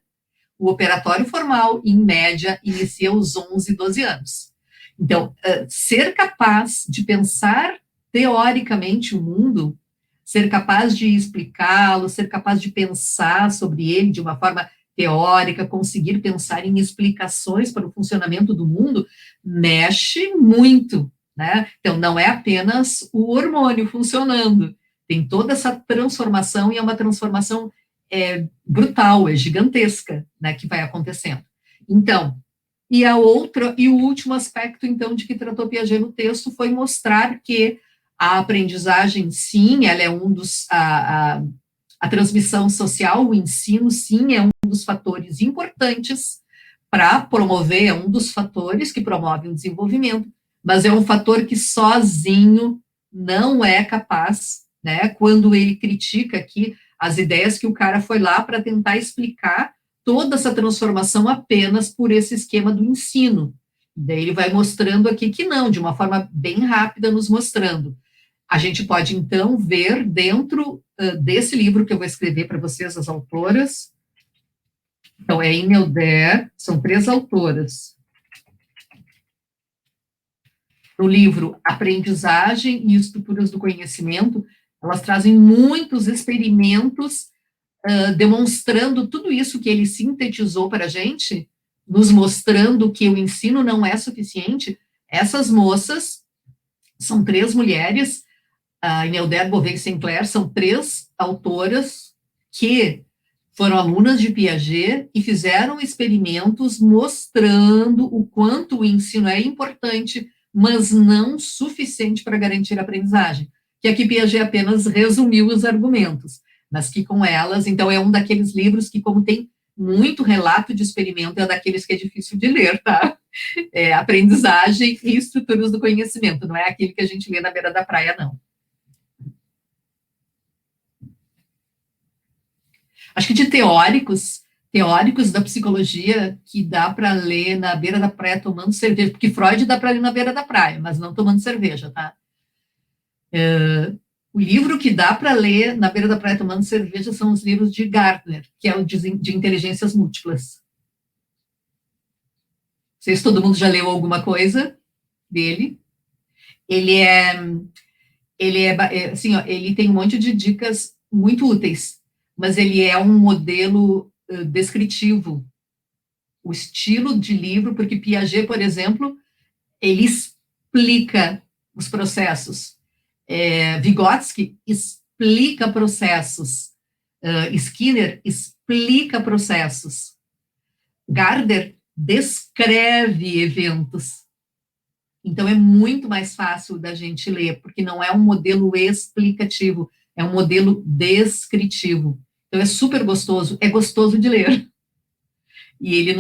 o operatório formal, em média, inicia aos 11, 12 anos. Então, ser capaz de pensar teoricamente o mundo, ser capaz de explicá-lo, ser capaz de pensar sobre ele de uma forma teórica, conseguir pensar em explicações para o funcionamento do mundo, mexe muito, né? Então, não é apenas o hormônio funcionando, tem toda essa transformação, e é uma transformação brutal, é gigantesca, né, que vai acontecendo. Então, e o último aspecto, então, de que tratou Piaget no texto foi mostrar que a aprendizagem, sim, ela é um dos, a transmissão social, o ensino, sim, é um dos fatores importantes para promover, é um dos fatores que promove o desenvolvimento, mas é um fator que sozinho não é capaz, né, quando ele critica aqui as ideias que o cara foi lá para tentar explicar toda essa transformação apenas por esse esquema do ensino. Daí ele vai mostrando aqui que não, de uma forma bem rápida, nos mostrando. A gente pode, então, ver dentro desse livro que eu vou escrever para vocês, as autoras. Então, é Inelder, são 3 autoras. No livro Aprendizagem e Estruturas do Conhecimento, elas trazem muitos experimentos demonstrando tudo isso que ele sintetizou para a gente, nos mostrando que o ensino não é suficiente. Essas moças são 3 mulheres, a Inelder Bovei Sinclair, são 3 autoras que foram alunas de Piaget e fizeram experimentos mostrando o quanto o ensino é importante, mas não suficiente para garantir a aprendizagem. Que aqui Piaget apenas resumiu os argumentos, mas que com elas, então é um daqueles livros que, como tem muito relato de experimento, é daqueles que é difícil de ler, tá? É Aprendizagem e Estruturas do Conhecimento, não é aquele que a gente lê na beira da praia, não. Acho que de teóricos da psicologia que dá para ler na beira da praia tomando cerveja, porque Freud dá para ler na beira da praia, mas não tomando cerveja, tá? O livro que dá para ler na beira da praia tomando cerveja são os livros de Gardner, que é o de inteligências múltiplas. Não sei se todo mundo já leu alguma coisa dele. Ele assim, ó, ele tem um monte de dicas muito úteis, mas ele é um modelo descritivo. O estilo de livro, porque Piaget, por exemplo, ele explica os processos. Vygotsky explica processos. Skinner explica processos. Gardner descreve eventos. Então, é muito mais fácil da gente ler, porque não é um modelo explicativo, é um modelo descritivo. Então, é super gostoso, é gostoso de ler. E ele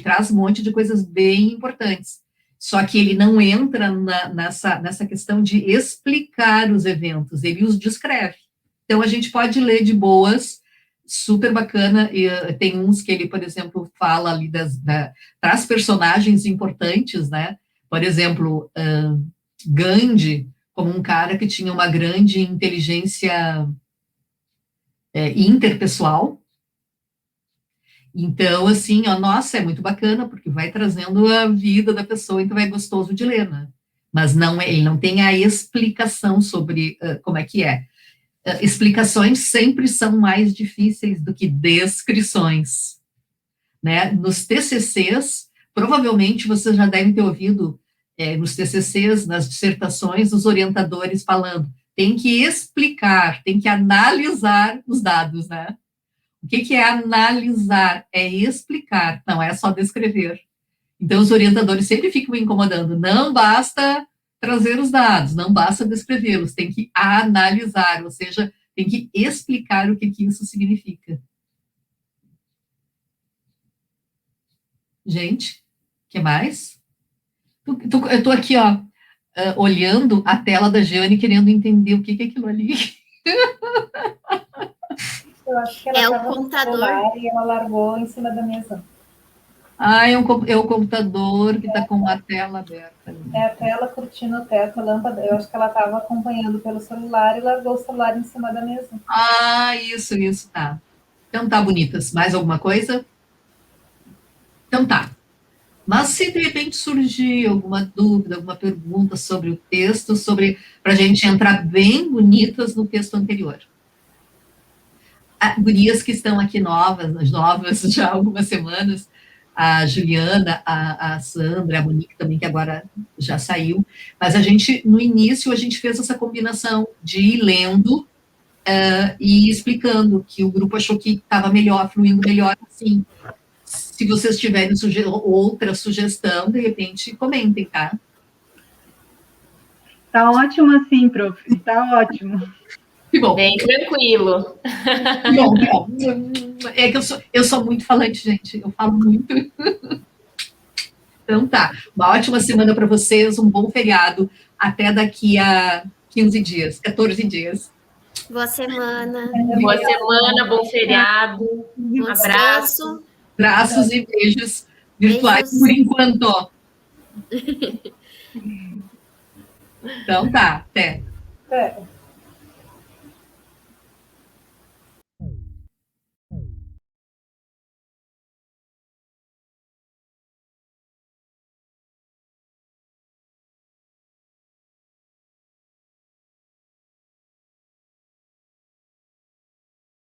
traz um monte de coisas bem importantes. Só que ele não entra nessa questão de explicar os eventos, ele os descreve. Então, a gente pode ler de boas, super bacana, e tem uns que ele, por exemplo, fala ali traz personagens importantes, né? Por exemplo, Gandhi, como um cara que tinha uma grande inteligência interpessoal. Então, assim, nossa, é muito bacana, porque vai trazendo a vida da pessoa, então é gostoso de ler, né? Mas ele não tem a explicação sobre como é que é. Explicações sempre são mais difíceis do que descrições, né? Nos TCCs, provavelmente vocês já devem ter ouvido nos TCCs, nas dissertações, os orientadores falando, tem que explicar, tem que analisar os dados, né? O que é analisar? É explicar, não é só descrever. Então, os orientadores sempre ficam me incomodando, não basta trazer os dados, não basta descrevê-los, tem que analisar, ou seja, tem que explicar o que isso significa. Gente, o que mais? Eu estou aqui, olhando a tela da Jane, querendo entender o que é aquilo ali. Eu acho que ela É o estava no computador. celular e ela largou em cima da mesa. É o computador que está com uma tela aberta. É a tela, cortina, o teto, a lâmpada. Eu acho que ela estava acompanhando pelo celular e largou o celular em cima da mesa. Isso, tá. Então tá, bonitas. Mais alguma coisa? Então tá. Mas se de repente surgir alguma dúvida, alguma pergunta sobre o texto, para a gente entrar bem bonitas no texto anterior. Gurias que estão aqui novas já há algumas semanas, a Juliana, a Sandra, a Monique também, que agora já saiu, mas no início, a gente fez essa combinação de ir lendo e explicando, que o grupo achou que estava fluindo melhor assim. Se vocês tiverem outra sugestão, de repente, comentem, tá? Tá ótimo assim, prof. Tá ótimo. Que bom. Bem tranquilo. Que bom. É que eu sou muito falante, gente. Eu falo muito. Então tá. Uma ótima semana para vocês, um bom feriado. Até daqui a 15 dias, 14 dias. Boa semana. Boa semana, bom feriado. Um Abraço. Abraços e beijos virtuais Beijos. por enquanto. Então tá, até.